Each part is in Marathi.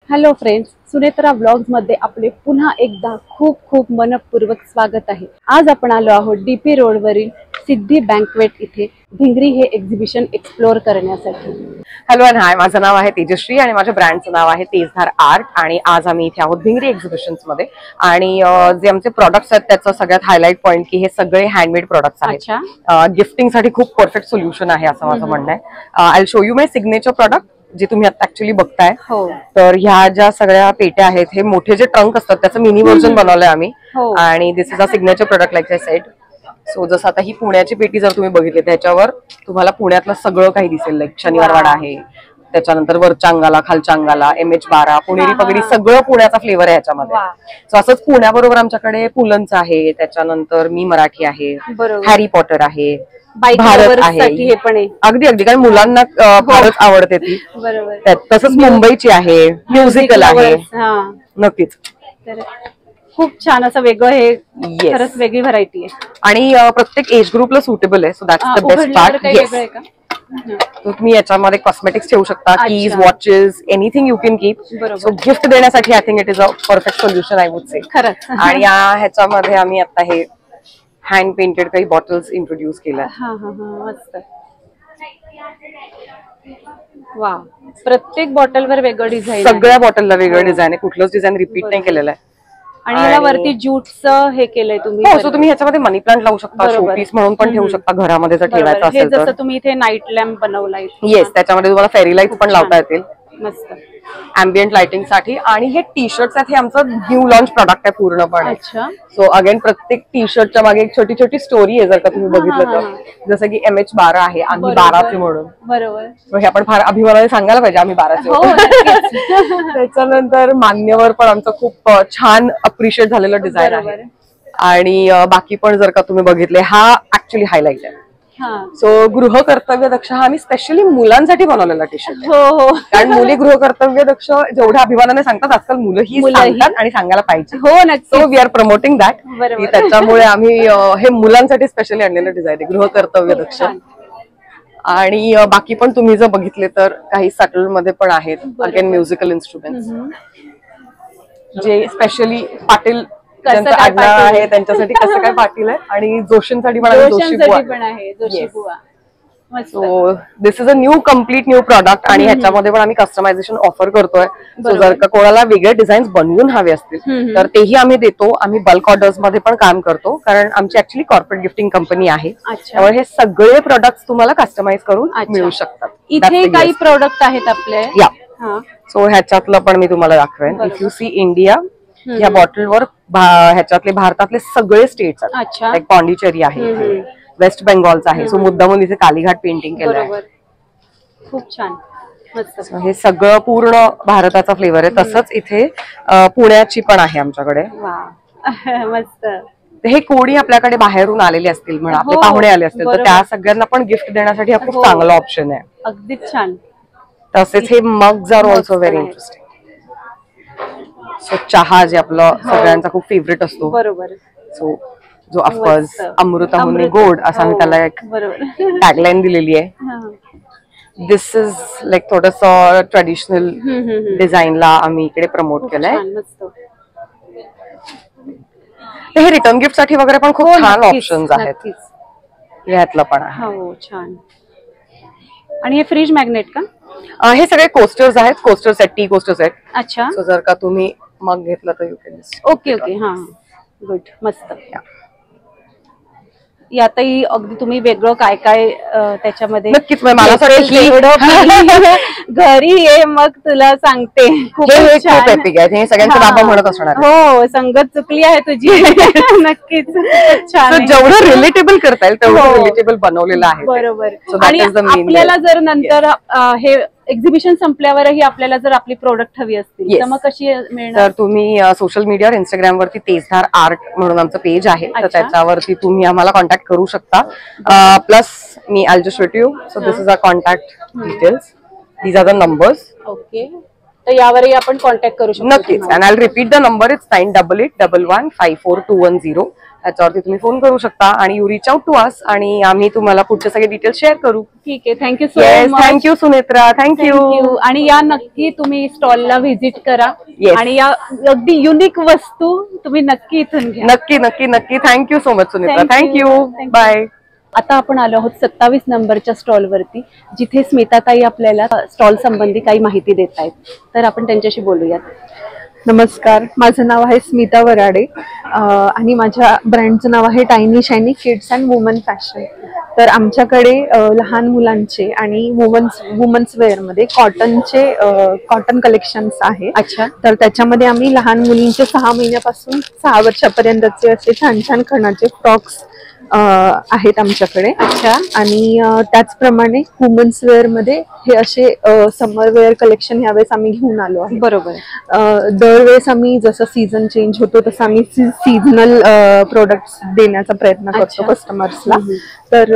हॅलो फ्रेंड्स, सुनेत्रा ब्लॉग्स मध्ये आपले पुन्हा एकदा खूप खूप मनपूर्वक स्वागत आहे। आज आपण आलो आहोत डीपी रोडवरील सिद्धी बँकवेट इथे भिंगरी हे एक्झिबिशन एक्सप्लोर करण्यासाठी। हॅलो अँड हाय, माझं नाव आहे तेजश्री आणि माझ्या ब्रँडचं नाव आहे तेजधार आर्ट आणि आज आम्ही इथे आहोत भिंगरी एक्झिबिशन्स मध्ये। आणि जे आमचे प्रोडक्ट्स आहेत त्याचं सगळ्यात हायलाइट पॉइंट की हे सगळे हँडमेड प्रोडक्ट्स आहेत। गिफ्टिंग साठी खूप परफेक्ट सोल्युशन आहे असं माझं म्हणणं आहे। I show you my signature product जे तुम्ही आता ऍक्च्युअली बघताय। तर ह्या ज्या सगळ्या पेट्या आहेत हे मोठे जे ट्रंक असतात त्याचं मिनी व्हर्जन बनवलंय आम्ही आणि this is a signature product like I said. So जसं आता ही पुण्याची पेटी जर तुम्ही बघितली त्याच्यावर तुम्हाला पुण्यातलं सगळं काही दिसेल, लाईक शनिवारवाडा आहे, त्याच्यानंतर वरच्या अंगाला खालच्या अंगाला MH12 पुणेरी पगडी सगळं पुण्याचा फ्लेवर आहे ह्याच्यामध्ये। सो असंच पुण्याबरोबर आमच्याकडे पुलंच आहे, त्याच्यानंतर मी मराठी आहे, हॅरी पॉटर आहे, भारत आहे, अगदी अगदी कारण मुलांना फारच आवडते ती। तसंच मुंबईची आहे, म्युझिकल आहे, नक्कीच खूप छान असं वेगळं हे खरंच वेगळी व्हरायटी आहे आणि प्रत्येक एज ग्रुपला सुटेबल आहे। So that's the best part. तुम्ही याच्यामध्ये कॉस्मेटिक्स ठेवू शकता, keys, watches, anything you can keep. So gift देण्यासाठी I think it is a perfect solution I would say. आणि ह्याच्यामध्ये आम्ही आता हे हँड पेंटेड काही बॉटल्स इंट्रोड्यूस केल्या। वा, प्रत्येक बॉटलवर वेगळं डिझाईन, सगळ्या बॉटलला वेगळं डिझाईन आहे, कुठलंच डिझाईन रिपीट नाही केलेलं आहे। आणि याला वरती ज्यूटचं हे केलंय तुम्ही। हो, सो तुम्ही ह्याच्यामध्ये मनी प्लांट लावू शकता, शोपीस म्हणून पण ठेवू शकता घरामध्ये जर ठेवायचं असेल तर। जसं तुम्ही इथे नाईट लॅम्प बनवलाय, येस, त्याच्यामध्ये तुम्हाला फेरी लाईट्स पण लावता येतील मस्त अँबियंट लाइटिंग साठी। आणि हे टी शर्ट्स आहेत, हे आमचं न्यू लॉन्च प्रोडक्ट आहे पूर्णपणे। सो अगेन प्रत्येक टी शर्टच्या मागे एक छोटी छोटी स्टोरी आहे जर का तुम्ही बघितलं तर। जसं की MH12 आहे, आम्ही 12चे म्हणून, बरोबर, हे आपण फार अभिमानाने सांगायला पाहिजे आम्ही 12चे। त्याच्यानंतर मान्यवर पण आमचं खूप छान अप्रिशिएट झालेलं डिझाईन आहे। आणि बाकी पण जर का तुम्ही बघितले, हा ऍक्च्युअली हायलाइट आहे। सो गृह कर्तव्य दक्ष हा आम्ही स्पेशली मुलांसाठी बनवलेला टी शर्ट आहे। कारण मुली गृह कर्तव्य दक्ष जेवढ्या अभिमानाने सांगतात आजकाल मुलंही सांगतात आणि सांगायला पाहिजे। So we are promoting that, त्याच्यामुळे आम्ही हे मुलांसाठी स्पेशली आणलेलं डिझाईन आहे, गृह कर्तव्य दक्ष। आणि बाकी पण तुम्ही जर बघितले तर काही सटल मध्ये पण आहेत, अगेन म्युझिकल इन्स्ट्रुमेंट्स जे स्पेशली पाटील ज्यांचं आडनाव आहे त्यांच्यासाठी कसं काय पाटील आहे, आणि जोशींसाठी पण जोशी बुवा। So this is a new complete new product आणि ह्याच्यामध्ये पण आम्ही कस्टमायझेशन ऑफर करतोय। सो जर का कोणाला वेगळे डिझाईन्स बनवून हवे असतील तर तेही आम्ही देतो। आम्ही बल्क ऑर्डर्स मध्ये पण काम करतो कारण आमची ऍक्च्युअली कॉर्पोरेट गिफ्टिंग कंपनी आहे, त्यामुळे हे सगळे प्रोडक्ट्स तुम्हाला कस्टमाइज करून मिळू शकतात। इथे काही प्रोडक्ट आहेत आपले, सो ह्याच्यातलं पण मी तुम्हाला दाखवेन। इफ यू सी इंडिया, या बॉटलवर ह्याच्यातले भारतातले सगळे स्टेट्स आहेत, लाईक पॉंडिचेरी आहे, वेस्ट बेंगॉलचा आहे, सो मुद्दामून इथे कालीघाट पेंटिंग केलंय, खूप छान। हे सगळं पूर्ण भारताचा फ्लेवर आहे। तसंच इथे पुण्याची पण आहे आमच्याकडे, मस्त। हे कोणी आपल्याकडे बाहेरून आलेले असतील म्हणा, आपले पाहुणे आले असतील तर त्या सगळ्यांना पण गिफ्ट देण्यासाठी हा खूप चांगला ऑप्शन आहे। अगदीच छान। तसेच हे mugs are also very interesting. So चहा जे आपलं सगळ्यांचा खूप फेवरेट असतो, बरोबर, सो जो ऑफकोर्स अमृताहुनी गोड असं आम्ही त्याला एक टॅगलाईन दिलेली आहे। दिस इज लाईक थोडस ट्रेडिशनल डिझाईनला आम्ही इकडे प्रमोट केलंय। हे रिटर्न गिफ्ट साठी वगैरे पण खूप छान ऑप्शन्स आहेत, यातलं पण आहे। छान। आणि हे फ्रीज मॅग्नेट का? हे सगळे कोस्टर्स आहेत, coaster set, tea coaster set. अच्छा, सो जर का तुम्ही मग घेतलं तर यू कॅन। ओके, हा, गुड, मस्त। यातही अगदी तुम्ही वेगळं काय काय त्याच्यामध्ये, नक्कीच मला घरी ये मग तुला सांगते, खूप एपिक आहे, हे सगळ्यांचे बाबा म्हणत असणार। हो, संगत चुकली आहे तुझी। नक्कीच छान, जेवढं रिलेटेबल करता येईल तेवढं रिलेटेबल बनवलेलं आहे, बरोबर। आणि आपल्याला जर नंतर हे एक्झिबिशन संपल्यावरही आपल्याला जर आपली प्रोडक्ट हवी असतील तर मग कशी मिळणार? तर तुम्ही सोशल मीडियावर इंस्टाग्राम वरती तेजधार आर्ट म्हणून आमचं पेज आहे, तर त्याच्यावरती तुम्ही आम्हाला कॉन्टॅक्ट करू शकता। प्लस मी I just show you, so this is a contact details, these are the numbers. Okay, तर यावरही आपण कॉन्टॅक्ट करू शकतो नक्कीच। And I will repeat the number, it's 9881154210। त्याच्यावरती तुम्ही फोन करू शकता आणि you reach out to us आणि आम्ही तुम्हाला पुढचे सगळे डिटेल्स शेअर करू. ठीक आहे, thank you so much. Thank you Sunetra, thank you. आणि या नक्की तुम्ही स्टॉलला व्हिजिट करा आणि या अगदी युनिक वस्तू तुम्ही नक्की इथून घ्या. नक्की नक्की नक्की. Thank you so much Sunetra, thank you, bye. आता आपण आलो आहोत 27 नंबरच्या स्टॉल वरती, जिथे स्मिताताई आपल्याला स्टॉल संबंधी काही माहिती देत आहेत. तर आपण त्यांच्याशी बोलूयात. नमस्कार, माझं नाव आहे स्मिता वराडे आणि माझ्या ब्रँडचं नाव आहे tiny shiny kids and woman fashion. तर आमच्याकडे लहान मुलांचे आणि वुमन्स वेअरमध्ये कॉटन कलेक्शन्स आहे. अच्छा. तर त्याच्यामध्ये आम्ही लहान मुलींचे 6 महिन्यापासून 6 वर्षापर्यंतचे असे छान छान खणाचे फ्रॉक्स आहेत आमच्याकडे. अच्छा. आणि त्याचप्रमाणे वुमन्स वेअर मध्ये हे असे समर वेअर कलेक्शन ह्यावेळेस आम्ही घेऊन आलो आहे. बरोबर. दरवेळेस आम्ही जसं सीझन चेंज होतो तसं आम्ही सीझनल प्रोडक्ट्स देण्याचा प्रयत्न करतो कस्टमर्सला. तर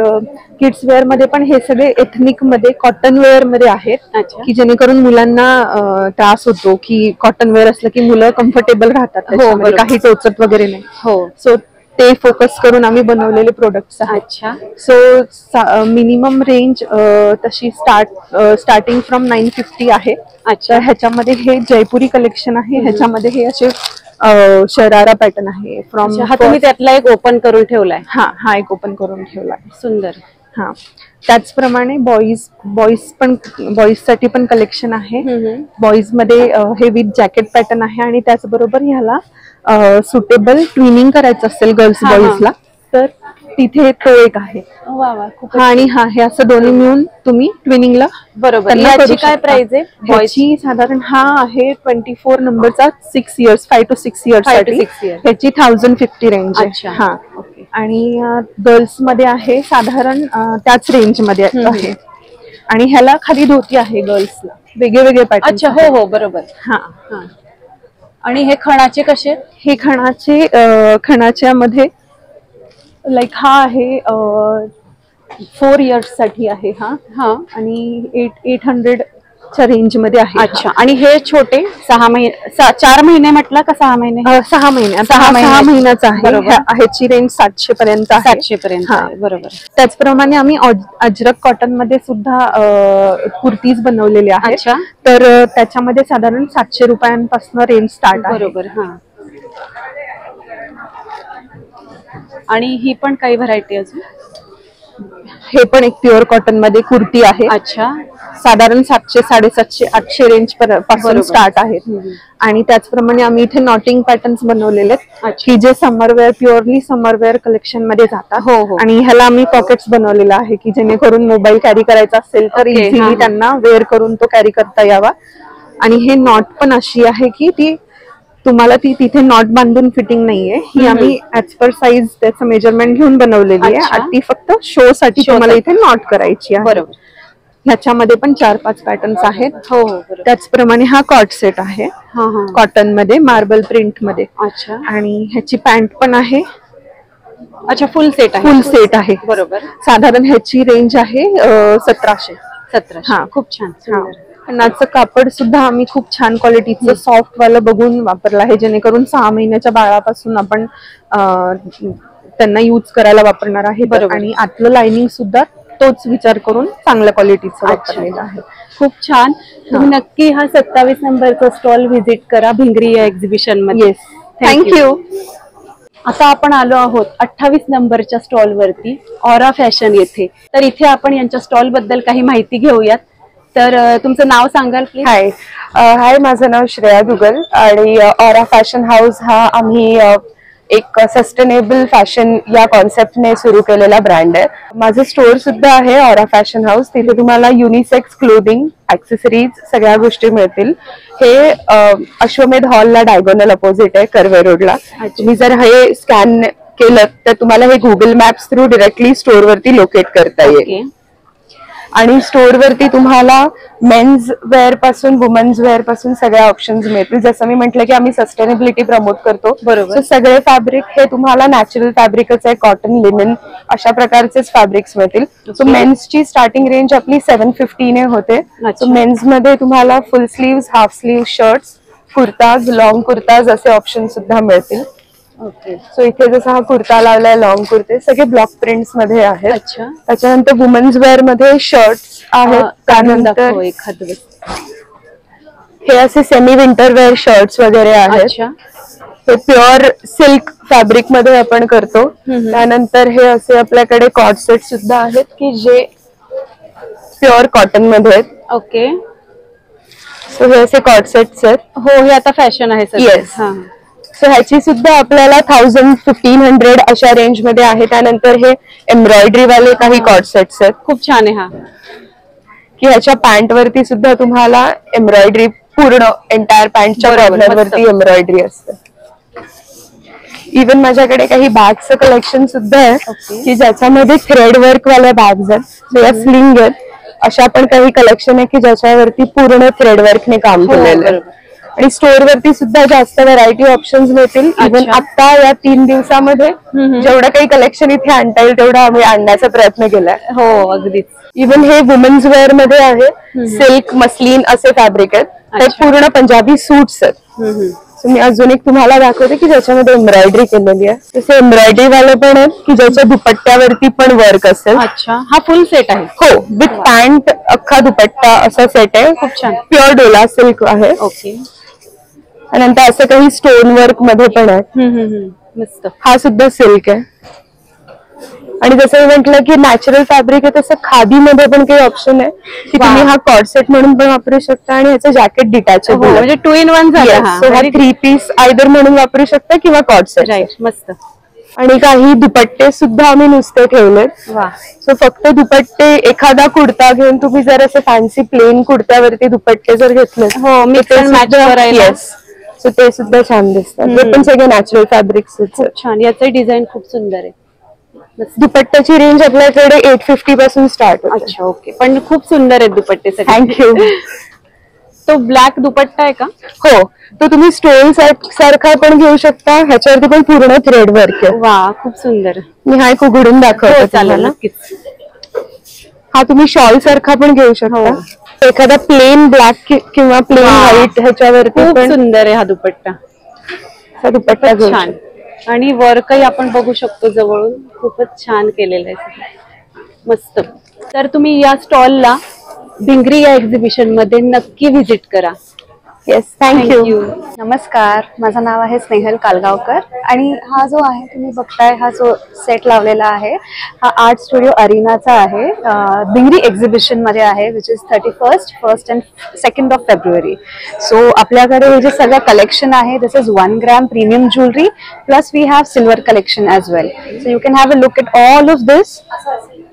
किड्स वेअर मध्ये पण हे सगळे एथनिक मध्ये कॉटन वेअर मध्ये आहेत, की जेणेकरून मुलांना त्रास होतो की कॉटन वेअर असलं की मुलं कम्फर्टेबल राहतात, त्याच्यामध्ये काही टोचत वगैरे नाही. हो. सो ते फोकस करून आम्ही बनवलेले प्रोडक्ट्स आहेत. अच्छा. सो मिनिमम रेंज तशी स्टार्टिंग फ्रॉम 950 आहे. अच्छा. ह्याच्यामध्ये हे जयपुरी कलेक्शन आहे. ह्याच्यामध्ये हे असे शरारा पॅटर्न आहे फ्रॉम. हा तुम्ही त्यातला एक ओपन करून ठेवलाय. हा एक ओपन करून ठेवला. सुंदर. हा, त्याचप्रमाणे बॉईज साठी पण कलेक्शन आहे. बॉईज मध्ये हे विथ जॅकेट पॅटर्न आहे आणि त्याचबरोबर ह्याला सुटेबल ट्विनिंग करायचं असेल गर्ल्स बॉईजला तर तिथे तो एक आहे. आणि हे असं दोन्ही मिळून तुम्ही ट्विनिंगला. बरोबर. याची काय प्राइस आहे? ह्याची साधारण हा आहे 24 नंबरचा 6 इयर्स 5 to 6 इयर्स साठी. ह्याची 1050 रेंज आहे. हा. आणि गर्ल्स मध्ये आहे साधारण त्याच रेंज मध्ये आहे. आणि ह्याला खाली धोती आहे गर्ल्सला, वेगळे पॅटर्न. अच्छा. हो हो, बरोबर. हा. आणि हे खणाचे कसे? हे खणाच्या मध्ये लाईक हा आहे 4 इयर्स साठी आहे हा. आणि 800 च्या रेंज मध्ये आहे. अच्छा. आणि हे छोटे 4 महिने म्हटलं का 6 महिने? 6 महिने. 6 महिन्याचा आहे. ह्याची रेंज 700 पर्यंत आहे. 700 पर्यंत. बरोबर. त्याचप्रमाणे आम्ही अजरक कॉटन मध्ये सुद्धा कुर्तीज बनवलेले आहेत. अच्छा. तर त्याच्यामध्ये साधारण 700 रुपयांपासून रेंज स्टार्ट आहे. बरोबर. हा. आणि ही पण काही व्हरायटी अजून? हे पण एक प्युअर कॉटन मध्ये कुर्ती आहे. अच्छा. साधारण 700, 750, 800 रेंज पासून स्टार्ट आहेत. आणि त्याचप्रमाणे आम्ही इथे नॉटिंग पॅटर्न्स बनवलेले आहेत की जे समरवेअर प्युअरली समरवेअर कलेक्शन मध्ये जातात. आणि ह्याला आम्ही पॉकेट्स बनवलेला आहे की जेणेकरून मोबाईल कॅरी करायचा असेल तर इझिली त्यांना वेअर करून तो कॅरी करता यावा. आणि हे नॉट पण अशी आहे की ती तुम्हाला तिथे नॉट बांधून फिटिंग नाहीये. ही आम्ही ऍज पर साईज त्याचं मेजरमेंट घेऊन बनवलेली आहे. ती फक्त शो साठी तुम्हाला इथे नॉट करायची आहे. बरोबर. ह्याच्यामध्ये पण 4-5 पॅटर्न्स आहेत. हो. त्याचप्रमाणे हा कॉट सेट आहे कॉटन मध्ये मार्बल प्रिंट मध्ये. अच्छा. आणि ह्याची पॅन्ट पण आहे. अच्छा. फुल सेट आहे. बरोबर. साधारण ह्याची रेंज आहे 1700. हा. खूप छान. खणाचं कापड सुद्धा आम्ही खूप छान क्वालिटीचं सॉफ्ट वालं बघून वापरलं आहे जेणेकरून 6 महिन्याच्या बाळापासून आपण त्यांना यूज करायला वापरणार आहे. आणि आतलं लाइनिंग सुद्धा तोच विचार करून चांगल्या क्वालिटीचं वापरलेलं आहे. खूप छान. तुम्ही नक्की हा 27 नंबरचा स्टॉल व्हिजिट करा भिंगरी या एक्झिबिशन मध्ये. थँक्यू. आता आपण आलो आहोत 28 नंबरच्या स्टॉल वरती, ऑरा फॅशन येथे. तर इथे आपण यांच्या स्टॉल बद्दल काही माहिती घेऊयात. तर तुमचं नाव सांगाल प्लीज? हाय, माझं नाव श्रेया दुगल आणि ऑरा फॅशन हाऊस हा आम्ही एक सस्टेनेबल फॅशन या कॉन्सेप्टने सुरू केलेला ब्रँड आहे. माझं स्टोअर सुद्धा आहे ऑरा फॅशन हाऊस. तिथे तुम्हाला युनिसेक्स क्लोदिंग, ऍक्सेसरीज सगळ्या गोष्टी मिळतील. हे अश्वमेध हॉलला डायगोनल अपोजिट आहे, कर्वे रोडला. तुम्ही जर हे स्कॅन केलं तर तुम्हाला हे Google maps through directly store वरती लोकेट करता येईल. आणि स्टोअर वरती तुम्हाला मेन्स वेअर पासून वुमन्स वेअर पासून सगळ्या ऑप्शन्स मिळतील. जसं मी म्हटलं की आम्ही सस्टेनेबिलिटी प्रमोट करतो. बरोबर. सगळे फॅब्रिक हे तुम्हाला नॅचरल फॅब्रिकच आहे, कॉटन, लिनन अशा प्रकारचेच फॅब्रिक्स मिळतील. सो मेन्सची स्टार्टिंग रेंज आपली 750 ने होते. सो मेन्स मध्ये तुम्हाला full sleeves, half sleeve shirts, kurtas, long kurtas असे ऑप्शन सुद्धा मिळतील. ओके. सो इथे जसा हा कुर्ता लावलाय, लॉंग कुर्ते सगळे ब्लॉक प्रिंट्स मध्ये आहेत. अच्छा. त्याच्यानंतर वुमन्स वेअर मध्ये शर्ट्स आहेत. त्यानंतर एखादं हे असे सेमी विंटर वेअर शर्ट्स वगैरे आहेत. अच्छा. हे प्युअर सिल्क फॅब्रिक मध्ये आपण करतो. त्यानंतर हे असे आपल्याकडे कॉर्ड सेट सुद्धा आहेत की जे प्युअर कॉटन मध्ये आहेत. ओके. सो हे असे कॉर्ड सेट्स आहेत. हो, हे आता फॅशन आहे सर. येस. सो ह्याची सुद्धा आपल्याला 1000-1500 अशा रेंज मध्ये आहे. त्यानंतर हे एम्ब्रॉयडरी वाले काही कॉर्ड सेट्स आहेत. खूप छान आहे हा. की ह्याच्या पॅन्ट वरती सुद्धा तुम्हाला एम्ब्रॉयडरी, पूर्ण एंटायर पॅन्टच्या कॉर्नर वरती एम्ब्रॉयडरी असते. इव्हन माझ्याकडे काही बॅगचं कलेक्शन सुद्धा आहे की ज्याच्यामध्ये थ्रेड वर्क वाल्या बॅग्स आहेत, या स्लिंग आहेत. अशा पण काही कलेक्शन आहे की ज्याच्यावरती पूर्ण थ्रेड वर्कने काम केलेलं आहे. आणि स्टोर वरती सुद्धा जास्त व्हरायटी ऑप्शन्स मिळतील. इव्हन आता या 3 दिवसामध्ये जेवढं काही कलेक्शन इथे आणता येईल तेवढं आम्ही आणण्याचा प्रयत्न केलाय. हो, अगदीच. इव्हन हे वुमन्स वेअर मध्ये आहे. सिल्क, मस्लिन असे फॅब्रिक आहेत. ते पूर्ण पंजाबी सूट्स आहेत. मी अजून एक तुम्हाला दाखवते की ज्याच्यामध्ये एम्ब्रॉयडरी केलेली आहे. तसे एम्ब्रॉयडरी वाले पण आहेत की ज्याच्या दुपट्ट्यावरती पण वर्क असेल. अच्छा, हा फुल सेट आहे. हो, विथ पॅन्ट, अख्खा दुपट्टा असा सेट आहे. खूप छान. प्युअर डोला सिल्क आहे. ओके. नंतर असं काही स्टोन वर्क मध्ये पण आहे. मस्त. हा सुद्धा सिल्क आहे. आणि जसं मी म्हटलं की नॅचरल फॅब्रिक आहे तसं खादी मध्ये पण काही ऑप्शन आहे की तुम्ही हा कॉर्ड सेट म्हणून पण वापरू शकता आणि ह्याचं जॅकेट डिटॅचेबल, म्हणजे 2 in 1 झालं. हा 3 पीस आयदर म्हणून वापरू शकता किंवा कॉर्ड सेट. राईट. मस्त. आणि काही दुपट्टे सुद्धा आम्ही नुसते ठेवलेत. सो फक्त दुपट्टे, एखादा कुर्ता घेऊन तुम्ही जर असे फॅन्सी प्लेन कुर्त्यावरती दुपट्टे जर घेतले, हो, मिक्स अँड मॅच करायला. सो ते सुद्धा छान दिसतात. ते पण सगळे नॅचरल फॅब्रिक्स. छान. याचं डिझाईन खूप सुंदर आहे. दुपट्ट्याची रेंज आपल्याकडे 850 पासून स्टार्ट होते. अच्छा. ओके. पण खूप सुंदर आहेत दुपट्टे सगळे. थँक्यू. तो ब्लॅक दुपट्टा आहे का? हो, तो तुम्ही स्टोन सारखा पण घेऊ शकता. ह्याच्यावरती पण पूर्ण थ्रेड वर्क आहे. वा, खूप सुंदर. मी हा एक उघडून दाखवते. चालेल, नक्कीच. हा तुम्ही शॉल सारखा पण घेऊ शकता. एखादा प्लेन ब्लॅक किंवा प्लेन व्हाईट ह्याच्यावरती खूप पण सुंदर आहे हा दुपट्टा. हा दुपट्टा छान. आणि वर्कही आपण बघू शकतो जवळून. खूपच छान केलेलं आहे. मस्त. तर तुम्ही या स्टॉलला, भिंगरी या एक्झिबिशन मध्ये नक्की व्हिजिट करा. Yes, thank you. नमस्कार, माझं नाव आहे स्नेहल कालगावकर आणि हा जो आहे तुम्ही बघताय, हा जो सेट लावलेला आहे हा आर्ट स्टुडिओ अरिनाचा आहे. भिंगरी एक्झिबिशन मध्ये आहे, which is 31st, 1st and 2nd of February. So आपल्याकडे हे जे सगळं कलेक्शन आहे, this is 1 gram premium jewellery plus we have silver collection as well. So you can have a look at all of this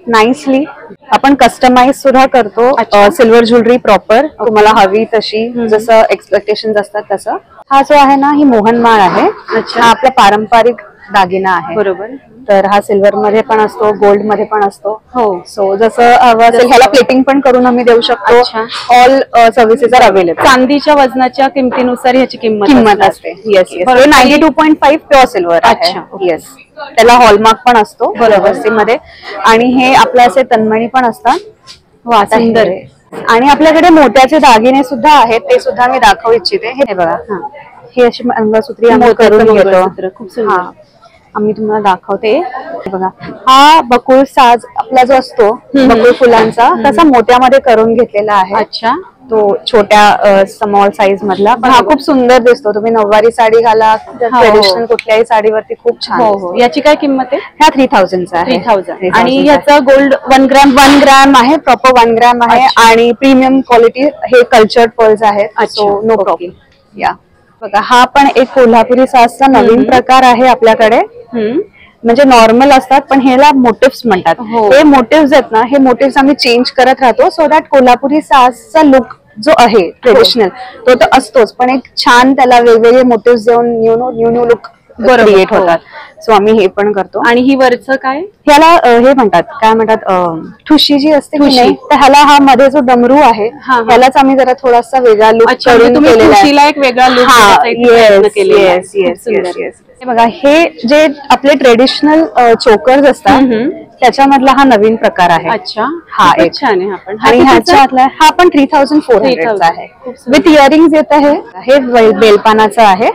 nicely. आपण कस्टमाइज सुद्धा करतो सिल्वर ज्वेलरी प्रॉपर तुम्हाला हवी तशी, जसं एक्सपेक्टेशन असतात तसं. हा जो आहे ना, ही मोहनमाळ आहे. हा आपला पारंपरिक दागिना आहे. बरोबर. तर हा सिल्वर मध्ये पण असतो, गोल्ड मध्ये पण असतो. हो. सो जसं हवं असेल ह्याला प्लेटिंग पण करून आम्ही देऊ शकतो. All services are available. चांदीच्या वजनाच्या किमतीनुसार ह्याची किंमत असते. Yes, yes. 92.5 प्युअर सिल्वर आहे. येस. त्याला हॉलमार्क पण असतो बरोबर मध्ये. आणि हे आपले असे तन्मणी पण असतात. वा, सुंदर आहे. आणि आपल्याकडे मोत्याचे दागिने सुद्धा आहेत, ते सुद्धा मी दाखवू इच्छिते. हे बघा, हे अशी मंगळसूत्री आम्ही करून घेतो. खूप सुंदर. आम्ही तुम्हाला दाखवते. बघा, हा बकुळ साज आपला जो असतो बकुळ फुलांचा, तसा मोत्यामध्ये करून घेतलेला आहे. अच्छा. तो छोट्या स्मॉल साईज मधला, पण हा खूप सुंदर दिसतो. तुम्ही नऊवारी साडी घाला, ट्रेडिशनल कुठल्याही साडीवरती खूप छान. हो. याची काय किंमत आहे? ह्या 3000 आहे. 3000. आणि ह्याचा गोल्ड 1 ग्रॅम आहे, प्रॉपर 1 ग्रॅम आहे. आणि प्रीमियम क्वालिटी हे कल्चर्ड पर्ल्स आहेत. So no problem. या बघा, हा पण एक कोल्हापुरी साजचा नवीन प्रकार आहे आपल्याकडे. म्हणजे नॉर्मल असतात पण ह्याला मोटिव्स म्हणतात. हे मोटिव्स आहेत ना, हे मोटिव्स आम्ही चेंज करत राहतो सो दॅट कोल्हापुरी साजचा लुक जो आहे ट्रेडिशनल तो तर असतोच, पण एक छान त्याला वेगवेगळे मोटिव्स देऊन न्यू लुक क्रिएट होतात. सो आम्ही हे पण करतो. आणि ही वरचं काय, ह्याला हे म्हणतात, काय म्हणतात, ठुशी जी असते की नाही, तर ह्याला हा मध्ये जो डमरू आहे ह्यालाच आम्ही जरा थोडासा वेगळा लुक करून केलेला आहे. एक वेगळा look. Yes yes yes yes. बघा, हे जे आपले ट्रेडिशनल चोकर्स असतात त्याच्यामधला हा नवीन प्रकार आहे. अच्छा. हा एक छान आहे. आपण आणि ह्याच्यातला हा पण 3400 आहे. विथ इयरिंग्स येत आहे. हे बेलपानाचं आहे.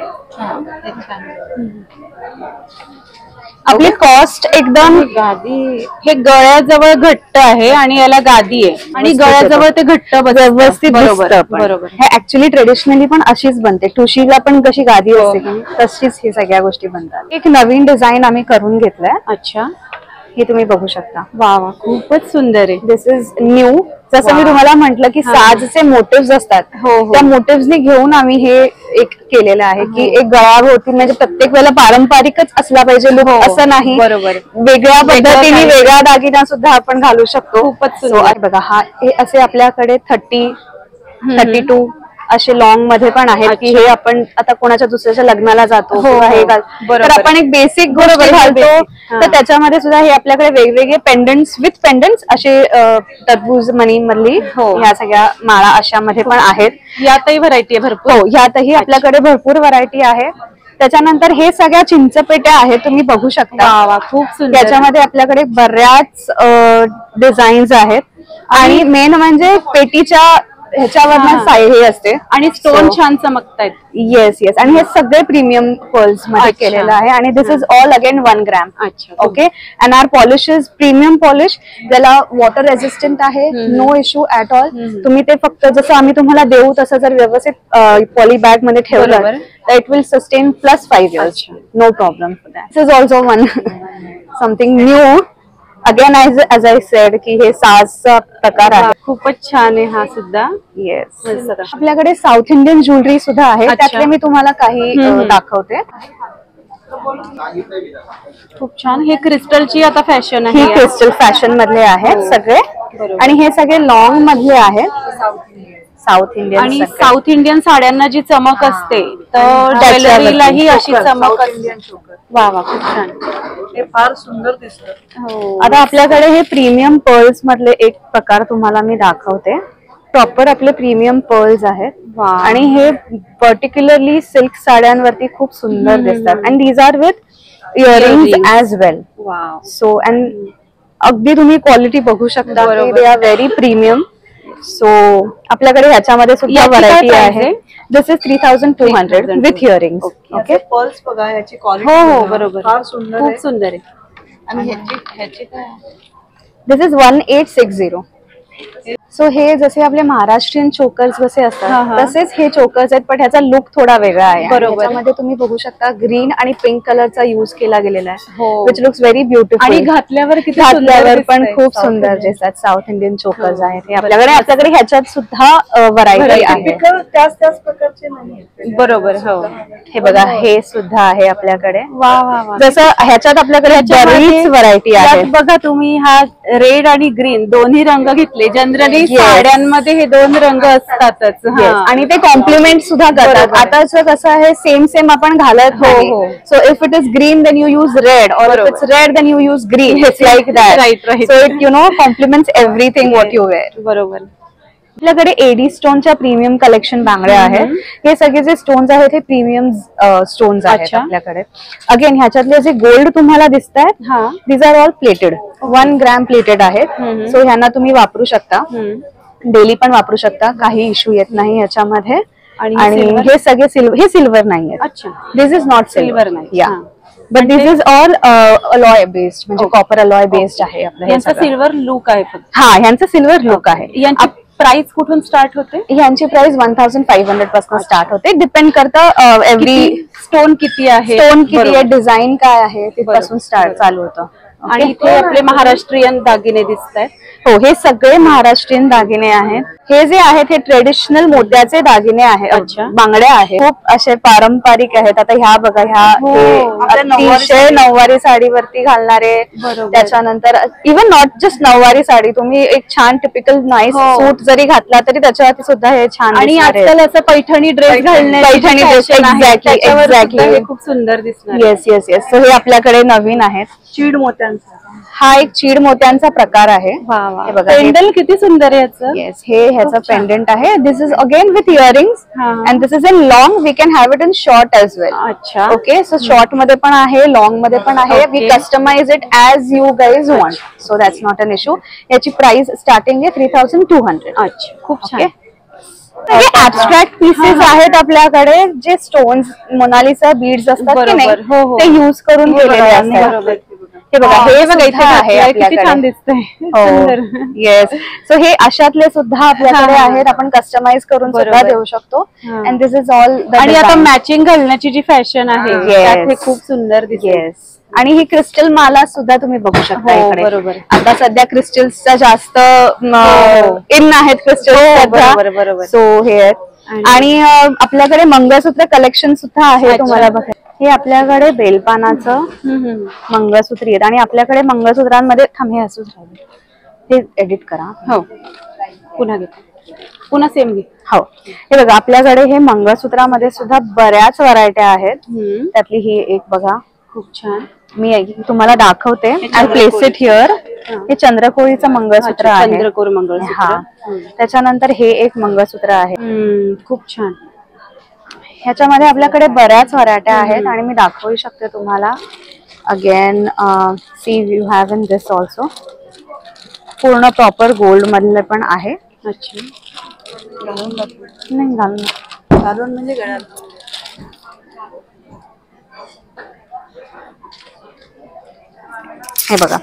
आपली कॉस्ट एकदम गादी हे गळ्याजवळ घट्ट आहे आणि याला गादी आहे आणि गळ्याजवळ ते घट्ट व्यवस्थित बरोबर दिसतं पण. बरोबर. हे ऍक्च्युली ट्रेडिशनली पण अशीच बनते. ठुशीला पण कशी गादी असते की तशीच ही सगळ्या गोष्टी बनतात. एक नवीन डिझाईन आम्ही करून घेतलाय. अच्छा, हे तुम्ही बघू शकता. वा वा, खूपच सुंदर आहे. This is new. जसं मी तुम्हाला म्हंटल की साजचे मोटिव्ह असतात, त्या मोटिव्हनी घेऊन आम्ही हे एक केलेलं आहे की एक गळ्याभोवती म्हणजे प्रत्येक वेळेला पारंपरिकच असला पाहिजे लुक असं नाही. बरोबर. वेगळ्या पद्धतीने वेगळ्या दागिना सुद्धा आपण घालू शकतो. खूपच So, आहे बघा हा हे असे आपल्याकडे 30, 32 असे लॉंग मध्ये पण आहेत की हे आपण आता कोणाच्या दुसऱ्याच्या लग्नाला जातो किंवा हे तर आपण एक बेसिक गोष्टी घालतो. तर त्याच्यामध्ये सुद्धा हे आपल्याकडे वेगवेगळे पेंडंट्स विथ पेंडंट्स असे टरबूज मनी मधली ह्या सगळ्या माळा अशामध्ये पण आहेत. यातही व्हरायटी आहे भरपूर. हो, ह्यातही आपल्याकडे भरपूर व्हरायटी आहे. त्याच्यानंतर हे सगळ्या चिंचपेट्या आहेत, तुम्ही बघू शकता. खूप सुंदर. त्याच्यामध्ये आपल्याकडे बऱ्याच डिझाईन्स आहेत आणि मेन म्हणजे पेटीच्या ह्याच्यावर हे असते आणि स्टोन छान चमकतायत. Yes yes. आणि हे सगळे प्रीमियम पर्ल्स मध्ये केलेलं आहे आणि this is all again 1 gram. Okay. And our polish is premium polish. त्याला वॉटर रेझिस्टंट आहे, नो इश्यू ऍट ऑल. तुम्ही ते फक्त जसं आम्ही तुम्हाला देऊ तसं जर व्यवस्थित पॉली बॅग मध्ये ठेवलं तर it will sustain +5 years. No problem for that. This is also one something new. Again as I said की हे साजचा प्रकार आहे. खूपच छान आहे हा सुद्धा. येस. आपल्याकडे साऊथ इंडियन ज्वेलरी सुद्धा आहे, त्यातले मी तुम्हाला काही दाखवते. खूप छान. हे क्रिस्टलची आता फॅशन आहे. ही क्रिस्टल फॅशन मधले आहेत सगळे आणि हे सगळे लॉंग मधले आहेत साऊथ इंडियन. आणि साऊथ इंडियन साड्यांना जी चमक असते तर ज्वेलरीलाही अशी चमक असते. वा वा, खूप छान. हे फार सुंदर दिसतं. आता आपल्याकडे हे प्रीमियम पर्ल्स मधले एक प्रकार तुम्हाला मी दाखवते. प्रॉपर आपले प्रीमियम पर्ल्स आहेत आणि हे पर्टिक्युलरली सिल्क साड्यांवरती खूप सुंदर दिसतात. And these are with earrings as well. So and अगदी तुम्ही क्वालिटी बघू शकता. They are very premium. So आपल्याकडे ह्याच्यामध्ये सुद्धा व्हरायटी आहे. This is 3200 with earrings. Okay. Pearls बघा, याची क्वालिटी. हो बरोबर, फार सुंदर, खूप सुंदर आहे. आणि ह्याची काय? दिस इज 1860. सो हे जसे आपले महाराष्ट्रीयन चोकर्स कसे असतात तसेच हे चोकर्स आहेत, पण ह्याचा लुक थोडा वेगळा आहे. बरोबर. त्यामध्ये तुम्ही बघू शकता ग्रीन आणि पिंक कलरचा युज केला गेलेला आहे, विच लुक्स व्हेरी ब्युटिफुल. आणि घातल्यावर पण खूप सुंदर दिसतात. साऊथ इंडियन चोकर्स आहेत हे आपल्याकडे ह्याच्यात सुद्धा व्हरायटी आहे. त्याच प्रकारचे नाही. बरोबर. हो, हे बघा हे सुद्धा आहे आपल्याकडे. वा वा वा. जसं ह्याच्यात आपल्याकडे बरीच व्हरायटी आहे. बघा तुम्ही हा रेड आणि ग्रीन दोन्ही रंग घेतले. जनरली साड्यांमध्ये हे 2 रंग असतातच आणि ते कॉम्प्लिमेंट सुद्धा करतात. आता कसं आहे सेम आपण घालत नाही. So if it is green then you use red, और if it's red then you use green. It's like that. Right. So it compliments everything what you wear. बरोबर. आपल्याकडे एडी स्टोनच्या प्रीमियम कलेक्शन बांगड्या आहेत. हे सगळे जे स्टोन्स आहेत हे प्रीमियम स्टोन्स आहेत आपल्याकडे. अगेन ह्याच्यातले जे गोल्ड तुम्हाला दिसत आहेत these are all plated. 1 gram plated आहेत. सो ह्यांना तुम्ही वापरू शकता, डेली पण वापरू शकता, काही इश्यू येत नाही याच्यामध्ये. आणि हे सगळे सिल्वर नाही आहेत. अच्छा, दिस इज नॉट सिल्वर नाही. या, but this is all alloy based, म्हणजे कॉपर अलॉय बेस्ड आहे आपलं. यांचा सिल्वर लुक आहे फक्त. हा, ह्यांचं सिल्वर लुक आहे. यांची प्राइस कुठून स्टार्ट होते? ह्यांची प्राइस 1500 पासून स्टार्ट होते. डिपेंड करतं एव्हरी स्टोन किती आहे, स्टोन किती आहे, डिझाईन काय आहे तिथपासून स्टार्ट चालू होतं. आणि इथे आपले महाराष्ट्रीयन दागिने दिसत आहेत. हो, हे सगळे महाराष्ट्रीयन दागिने आहेत. हे जे आहेत हे ट्रेडिशनल मोत्याचे दागिने आहेत, बांगड्या आहेत, खूप असे पारंपरिक आहेत. आता ह्या बघा, ह्या अतिशय नऊवारी साडीवरती घालणारे. त्याच्यानंतर इव्हन नॉट जस्ट नऊवारी साडी, तुम्ही एक छान टिपिकल नाईस सूट जरी घातला तरी त्याच्यावरती सुद्धा हे छान. आणि आजकाल असं पैठणी ड्रेस घालणे, पैठणी ड्रेस एक्झॅक्टली खूप सुंदर दिसणार. Yes yes yes. सो हे आपल्याकडे नवीन आहेत. चीड मोत्यांचा हा एक चीड मोत्यांचा प्रकार आहे. हे बघा, पेंडल किती सुंदर आहे याचं. येस, हे ह्याचं पेंडंट आहे. This is again with earrings and this is in long. We can have it in short as well. अच्छा, ओके. सो शॉर्ट मध्ये पण आहे, लॉंग मध्ये पण आहे. We customise it as you guys want. So that's not an issue. याची प्राइस स्टार्टिंग आहे 3200. अच्छा, खूप छान. हे ऍबस्ट्रॅक्ट पीसेस आहेत आपल्याकडे, जे स्टोन्स मोनालिसा बीड्स असतात की नाही ते युज करून केलेले असतात. हे बघा, हे बघा इथे आहे, किती छान दिसतंय. येस, सो हे अशातले सुद्धा आपल्याकडे आहेत, आपण कस्टमाइज करून सुद्धा देऊ शकतो. And this is all. आणि आता मॅचिंग घालण्याची जी फॅशन आहे त्यात हे खूप सुंदर दिसते. येस, आणि ही क्रिस्टल माला सुद्धा तुम्ही बघू शकता इकडे. बरोबर. आता सध्या क्रिस्टल्सचा जास्त इन आहेत क्रिस्टल. बरोबर. सो हे आहेत. आणि आपल्याकडे मंगळसूत्र कलेक्शन सुद्धा आहे तुम्हाला बघा. हे आपल्याकडे बेलपानाचं मंगळसूत्र आहेत आणि आपल्याकडे मंगळसूत्रांमध्ये थांबे असूच राहिले, हे एडिट करा. हो, पुन्हा घे, पुन्हा सेम घे. हो, हे बघा आपल्याकडे हे मंगळसूत्रामध्ये सुद्धा बऱ्याच व्हरायट्या आहेत. त्यातली ही एक बघा, खूप छान. मी तुम्हाला दाखवते. I place it here. हे चंद्रकोळीचं मंगळसूत्र आहे. चंद्रकोर मंगळसूत्र. हा, त्याच्यानंतर हे एक मंगळसूत्र आहे. खूप छान. ह्याच्यामध्ये आपल्याकडे बऱ्याच व्हरायट्या आहेत आणि मी दाखवू शकते तुम्हाला. Again see you have in this also. पूर्ण प्रॉपर गोल्ड मधले पण आहे. अच्छा, नाही घालून म्हणजे गळ्यात. हे बघा,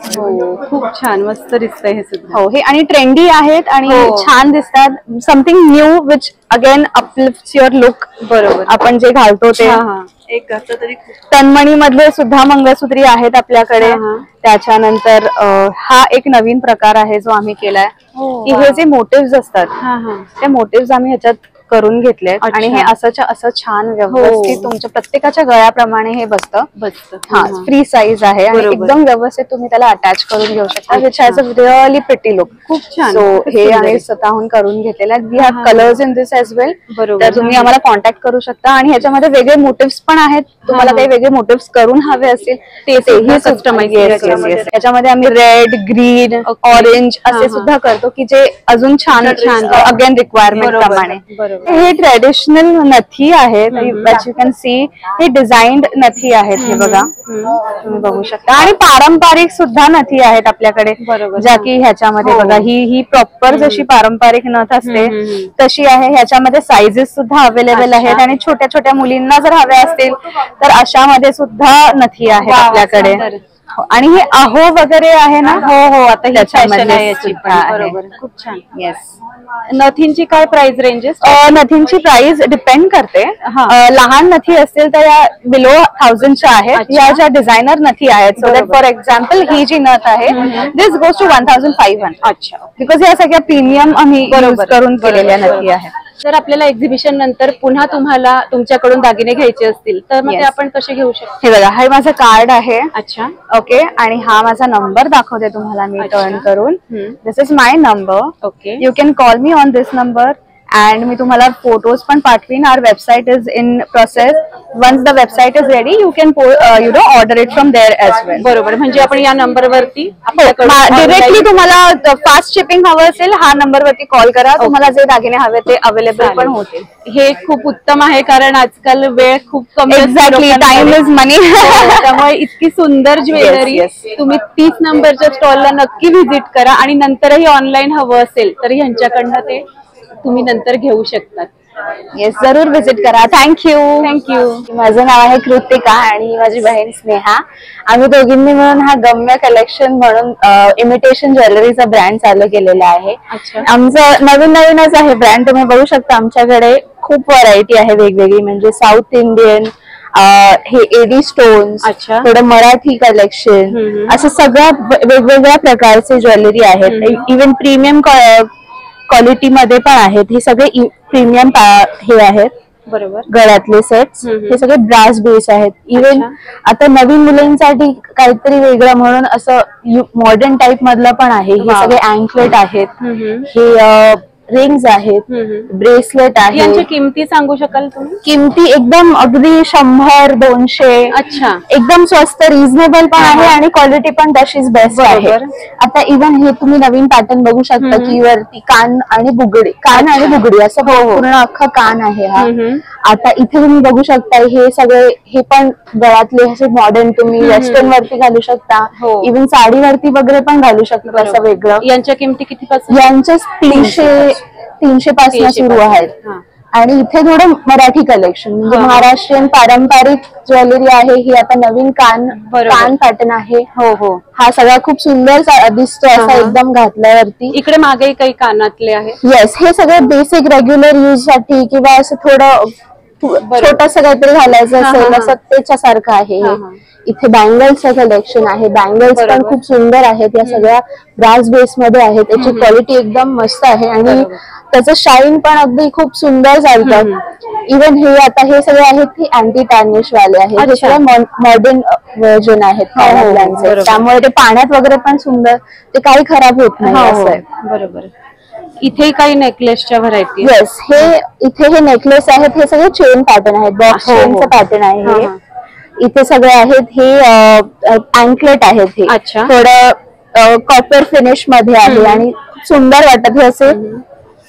खूप छान, मस्त दिसतंय हे सुद्धा. हो, हे आणि ट्रेंडी आहेत आणि छान दिसतात. Something new which again uplifts your look. बरोबर, आपण जे घालतो ते. एक असं तरी तन्मणी मधले सुद्धा मंगळसूत्री आहेत आपल्याकडे. त्याच्यानंतर हा एक नवीन प्रकार आहे जो आम्ही केलाय, की हे जे मोटिव्स असतात ते मोटिव्स आम्ही ह्याच्यात करून घेतले आणि हे असं छान व्यवस्थित तुमच्या प्रत्येकाच्या गळ्याप्रमाणे हे बसतं. हा, फ्री साईज आहे आणि एकदम व्यवस्थित तुम्ही त्याला अटॅच करून घेऊ शकता. Which has a really pretty look. खूप छान. सो हे आम्ही स्वतःहून करून घेतलेले आहेत. We have colours in this as well. तर तुम्ही आम्हाला कॉन्टॅक्ट करू शकता. आणि ह्याच्यामध्ये वेगळे मोटिव्स पण आहेत. तुम्हाला काही वेगळे मोटिव्स करून हवे असतील तेही कस्टमाइज. याच्यामध्ये आम्ही रेड, ग्रीन, ऑरेंज असे सुद्धा करतो, की जे अजून छान अगेन रिक्वायरमेंट प्रमाणे. हे ट्रेडिशनल नथी आहेत. यू कॅन सी हे डिझाईन्ड नथी आहेत. हे बघा, तुम्ही बघू शकता. आणि पारंपरिक सुद्धा नथी आहेत आपल्याकडे, ज्या की ह्याच्यामध्ये बघा, ही प्रॉपर जशी पारंपरिक नथ असते तशी आहे. ह्याच्यामध्ये साइजेस सुद्धा अवेलेबल आहेत आणि छोट्या छोट्या मुलींना जर हव्या असतील तर अशामध्ये सुद्धा नथी आहेत आपल्याकडे. आणि हे अहो वगैरे आहे ना. हो, आता ही फॅशन आहे याची. बरोबर, खूप छान. येस. नथींची काय प्राइस रेंजेस? नथींची प्राइस डिपेंड करते. लहान नथी असतील तर या बिलो 1000च्या आहेत. या ज्या डिझायनर नथी आहेत, सो दॅट फॉर एक्झाम्पल ही जी नथ आहे दिस गोज टू 1500. अच्छा, बिकॉज या सगळ्या प्रीमियम आम्ही यूज करून केलेल्या नथी आहेत. जर आपल्याला एक्झिबिशन नंतर पुन्हा तुम्हाला तुमच्याकडून दागिने घ्यायचे असतील तर मग ते आपण कसे घेऊ शकतो? हे बघा, हे माझं कार्ड आहे. अच्छा, ओके. आणि हा माझा नंबर दाखवते तुम्हाला मी टर्न करून. This is my number. Okay, you can call me on this number. And मी तुम्हाला फोटोज पण पाठवीन. Our website is in process. Once the website is ready you can order it from there as well. बरोबर, म्हणजे आपण या नंबरवरती डिरेक्टली तुम्हाला फास्ट शिपिंग हवं असेल हा नंबरवरती कॉल करा. तुम्हाला जे दागिने हवे ते अवेलेबल पण होतील. हे खूप उत्तम आहे कारण आजकाल वेळ खूप कमी. एक्झॅक्टली, टाइम इज मनी. त्यामुळे इतकी सुंदर ज्वेलरी तुम्ही 30 नंबरच्या स्टॉलला नक्की व्हिजिट करा. आणि नंतरही ऑनलाईन हवं असेल तर ह्यांच्याकडनं ते तुम्ही नंतर घेऊ शकतात. येस, जरूर व्हिजिट करा. थँक्यू. माझं नाव आहे कृतिका आणि माझी बहीण स्नेहा. आम्ही दोघींनी मिळून हा गम्य कलेक्शन म्हणून इमिटेशन ज्वेलरीचा ब्रँड चालू केलेला आहे. आमचं नवीनच आहे ब्रँड. तुम्ही बघू शकता आमच्याकडे खूप व्हरायटी आहे वेगवेगळी. म्हणजे साऊथ इंडियन, हे एडी स्टोन्स, थोडं मराठी कलेक्शन, असं सगळ्या वेगवेगळ्या प्रकारचे ज्वेलरी आहेत. इव्हन प्रीमियम क्वालिटी मध्ये पण आहेत. हे सगळे प्रीमियम हे आहेत. बरोबर, गळ्यातले सेट्स हे सगळे ब्रास बेस आहेत. इव्हन आता नवीन मुलांसाठी काहीतरी वेगळं म्हणून असं मॉडर्न टाइप मधलं पण आहे. हे सगळे अँकलेट आहेत. हे रिंग्स आहेत, ब्रेसलेट आहेत. यांची किमती सांगू शकाल तुम्ही? किमती एकदम अगदी 100, 200. अच्छा, एकदम स्वस्त, रिझनेबल पण आहे आणि क्वालिटी पण तशीच बेस्ट आहे. आता इव्हन हे तुम्ही नवीन पॅटर्न बघू शकता की वरती कान आणि बुगडी असं पूर्ण अख्खा कान आहे हा. आता इथे तुम्ही बघू शकता हे सगळे हे पण गळ्यातले असे मॉडर्न तुम्ही वेस्टर्न वरती घालू शकता, इव्हन साडीवरती वगैरे पण घालू शकता असं वेगळं. यांच्या किमती किती पासून? यांच्या 300 पासून सुरू आहेत. आणि इथे थोडं मराठी कलेक्शन म्हणजे महाराष्ट्रीयन पारंपरिक ज्वेलरी आहे ही. आता नवीन कान पॅटर्न आहे. हो हा सगळा खूप सुंदर दिसतो असा एकदम घातल्यावरती. इकडे मागे काही कानातले आहे. येस, हे सगळं बेसिक रेग्युलर यूज साठी किंवा असं थोडं छोटस काहीतरी घालायचं असेल असं त्याच्यासारखं आहे. इथे बँगल्सचं कलेक्शन आहे. बँगल्स पण खूप सुंदर आहेत. या सगळ्या ब्रास बेस मध्ये आहेत. त्याची क्वालिटी एकदम मस्त आहे आणि त्याचं शाईन पण अगदी खूप सुंदर चालतं. इव्हन हे आता हे सगळे आहेत ते अँटी टॅर्निश वाले आहेत. हे सगळे मॉडर्न व्हर्जन आहेत कानातल्यांचे, त्यामुळे ते पाण्यात वगैरे पण सुंदर, ते काही खराब होत नाही असं आहे. बरोबर. इथे काही नेकलेसच्या व्हरायटी? येस, इथे हे नेकलेस आहेत. हे सगळे चेन पॅटर्न आहेत. बॉक्स चेनचं पॅटर्न आहे हे. इथे सगळे आहेत हे अँकलेट आहेत. हे थोडं कॉपर फिनिश मध्ये आहे आणि सुंदर वाटत. हे असे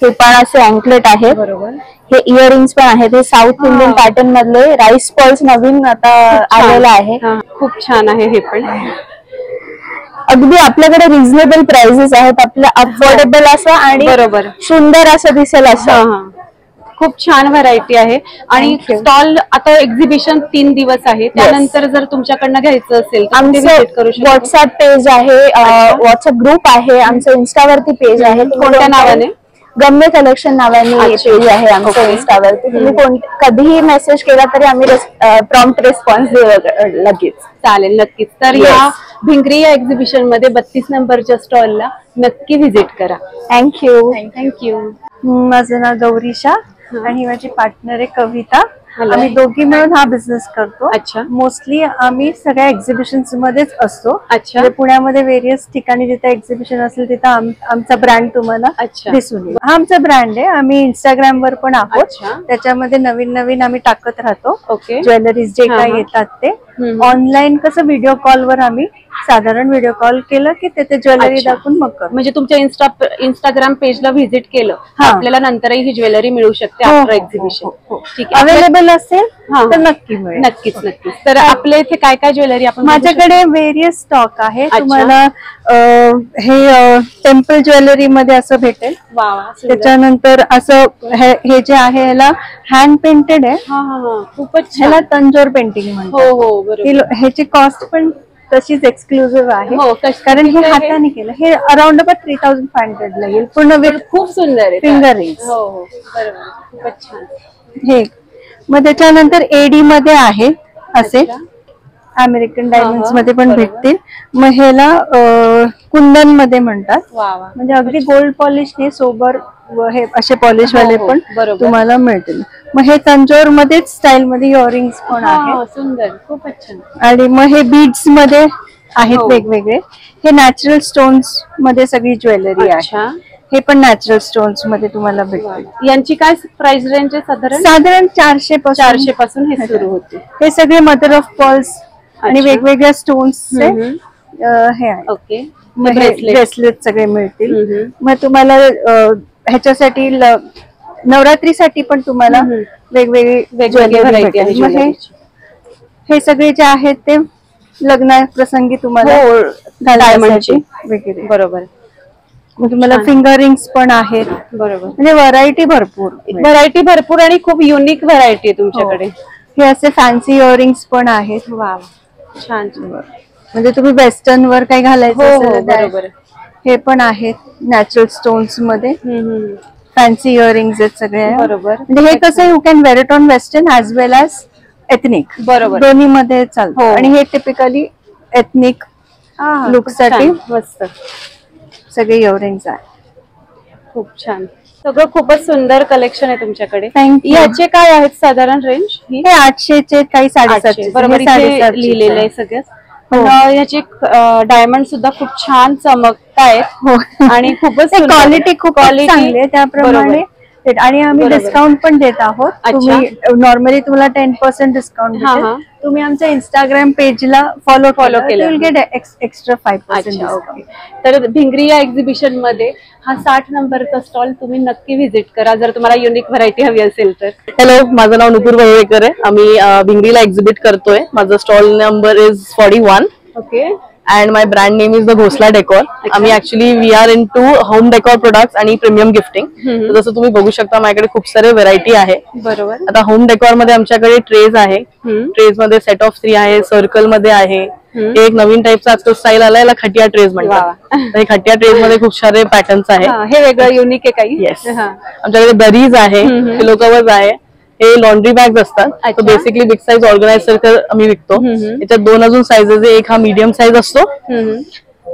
हे पण असे अँकलेट आहेत. हे इयरिंग्स पण आहेत. हे साऊथ इंडियन पॅटर्न मधले राईस पर्ल्स नवीन आता आलेला आहे. खूप छान आहे हे पण. अगदी आपल्याकडे रिझनेबल प्राइसेस आहेत. आपल्या अफोर्डेबल असं आणि सुंदर असं दिसेल असं. खूप छान व्हरायटी आहे. आणि स्टॉल आता एक्झिबिशन 3 दिवस आहे. त्यानंतर जर तुमच्याकडनं घ्यायचं असेल तर आमचं व्हॉट्सअप पेज आहे, व्हॉट्सअप ग्रुप आहे, आमचं इन्स्टावरती पेज आहे. कोणत्या नावाने? गम्य कलेक्शन नावाने पेज आहे आमचं इन्स्टावरती. तुम्ही कधीही मेसेज केला तरी आम्ही प्रॉम्प्ट रिस्पॉन्स देऊ लगेच. चालेल, नक्कीच. तर या भिंगरी या एक्झिबिशन मध्ये 32 नंबरच्या स्टॉलला नक्की व्हिजिट करा. थँक्यू. माझं नाव गौरीशा आणि माझी पार्टनर आहे कविता. आम्ही दोघी मिळून हा बिझनेस करतो. अच्छा. मोस्टली आम्ही सगळ्या एक्झिबिशन्स मध्येच असतो. अच्छा. पुण्यामध्ये वेरियस ठिकाणी जिथे एक्झिबिशन असेल तिथे आमचा ब्रँड तुम्हाला दिसून येईल. हा आमचा ब्रँड आहे. आम्ही इंस्टाग्राम वर पण आहोत. त्याच्यामध्ये नवीन नवीन आम्ही टाकत राहतो ज्वेलरीज जे काही येतात ते. ऑनलाईन कसं व्हिडिओ कॉल वर आम्ही साधारण व्हिडिओ कॉल केलं की ते ज्वेलरी दाखवून मग म्हणजे तुमच्या इंस्टाग्राम पेजला व्हिजिट केलं आपल्याला नंतरही ही ज्वेलरी मिळू शकते आफ्टर एक्झिबिशन. ठीक आहे. अवेलेबल असेल तर नक्की मिळेल. नक्कीच. तर आपल्या इथे काय काय ज्वेलरी आपण? माझ्याकडे व्हेरियस स्टॉक आहे. तुम्हाला हे टेम्पल ज्वेलरी मध्ये असं भेटेल. त्याच्यानंतर असं हे जे आहे याला हँड पेंटेड आहे. खूपच ह्याला तंजोर पेंटिंग म्हणतात. ह्याची कॉस्ट पण तशीच एक्सक्लुझिव्ह आहे कारण हे हाताने केलं. हे अराउंड अबाउट 3500 ला येईल पूर्ण. खूप सुंदर आहे. Finger rings. खूपच छान. हे मग त्याच्यानंतर एडी मध्ये आहे असे अमेरिकन डायमंड्स मध्ये पण भेटतील. मग ह्याला कुंदन मध्ये म्हणतात. म्हणजे अगदी गोल्ड पॉलिश नाही, सोबर हे असे पॉलिश वाले पण तुम्हाला मिळतील. मग हे तंजोर मध्येच स्टाईल मध्ये इयरिंग्स पण आहे. सुंदर, खूपच छान. आणि मग हे बीड्स मध्ये आहेत वेगवेगळे. हे नॅचरल स्टोन्स मध्ये सगळी ज्वेलरी आहे. हे पण नॅचरल स्टोन्स मध्ये तुम्हाला भेटतील. यांची काय प्राइस रेंज आहे? साधारण 400 पासून हे सुरू होते. हे सगळे मदर ऑफ पर्ल्स आणि वेगवेगळ्या स्टोन्स हे आहे. ओके. ब्रेसलेट सगळे मिळतील. मग तुम्हाला ह्याच्यासाठी नवरात्रीसाठी पण तुम्हाला वेगवेगळे व्हरायटी आहे. हे सगळे जे आहेत ते लग्न प्रसंगी तुम्हाला डायमंडची वगैरे. बरोबर. मग तुम्हाला फिंगर रिंग्स पण आहेत. बरोबर. म्हणजे व्हरायटी भरपूर आणि खूप युनिक व्हरायटी आहे तुमच्याकडे. हे असे फॅन्सी इयरिंग्स पण आहेत. वा, छान. म्हणजे तुम्ही वेस्टर्न वर काही घालायचं बरोबर. हे पण आहेत नॅचरल स्टोन्स मध्ये. फॅन्सी इयरिंग्स आहेत सगळे. बरोबर. म्हणजे हे कसं you can wear it on western as well as ethnic. बरोबर. दोन्ही मध्ये चालतं. आणि हे टिपिकली एथनिक लुक साठी मस्त सगळे इयरिंग्स आहेत. खूप छान. सगळं खूपच सुंदर कलेक्शन आहे तुमच्याकडे. याचे काय आहेत साधारण रेंज? हे 800चे, काही 750. बरोबर. लिहिलेलं आहे सगळं. याचे डायमंड सुद्धा खूप छान चमकतायत आणि खूपच क्वालिटी खूप चांगली आहे. त्याप्रमाणे आणि आम्ही डिस्काउंट पण देत आहोत. तुम्ही नॉर्मली तुम्हाला 10% डिस्काउंट भेटेल. तुम्ही आमच्या इंस्टाग्राम पेजला फॉलो केलं विल गेट एक्स्ट्रा 5% डिस्काउंट. तर भिंगरी या एक्झिबिशन मध्ये हा 60 नंबरचा स्टॉल तुम्ही नक्की व्हिजिट करा जर तुम्हाला युनिक व्हरायटी हवी असेल तर. हॅलो, माझं नाव नुपूर वळवेकर आहे. आम्ही भिंगरीला एक्झिबिट करतोय. माझं stall number is 41. Okay. And my brand name is the Ghosla Decor. आम्ही actually we are into home decor products आणि प्रीमियम गिफ्टिंग. जसं तुम्ही बघू शकता माझ्याकडे खूप सारे व्हरायटी आहे. बरोबर. आता होम डेकोर मध्ये आमच्याकडे ट्रेज आहे. ट्रेज मध्ये सेट ऑफ 3 आहे, सर्कल मध्ये आहे. एक नवीन टाइपचा आजकाल स्टाईल आलाय, याला खटिया ट्रेज म्हणतात. हे खटिया ट्रेज मध्ये खूप सारे पॅटर्न्स आहेत. हे वेगळं युनिक आहे काही. येस. आमच्याकडे दरीज आहे, पिलो कव्हर्स आहे. हे लॉन्ड्री बॅग्स असतात. बेसिकली बिग साईज ऑर्गनायझर आम्ही विकतो. याच्यात 2 अजून साईजेस आहे. एक हा मीडियम साईज असतो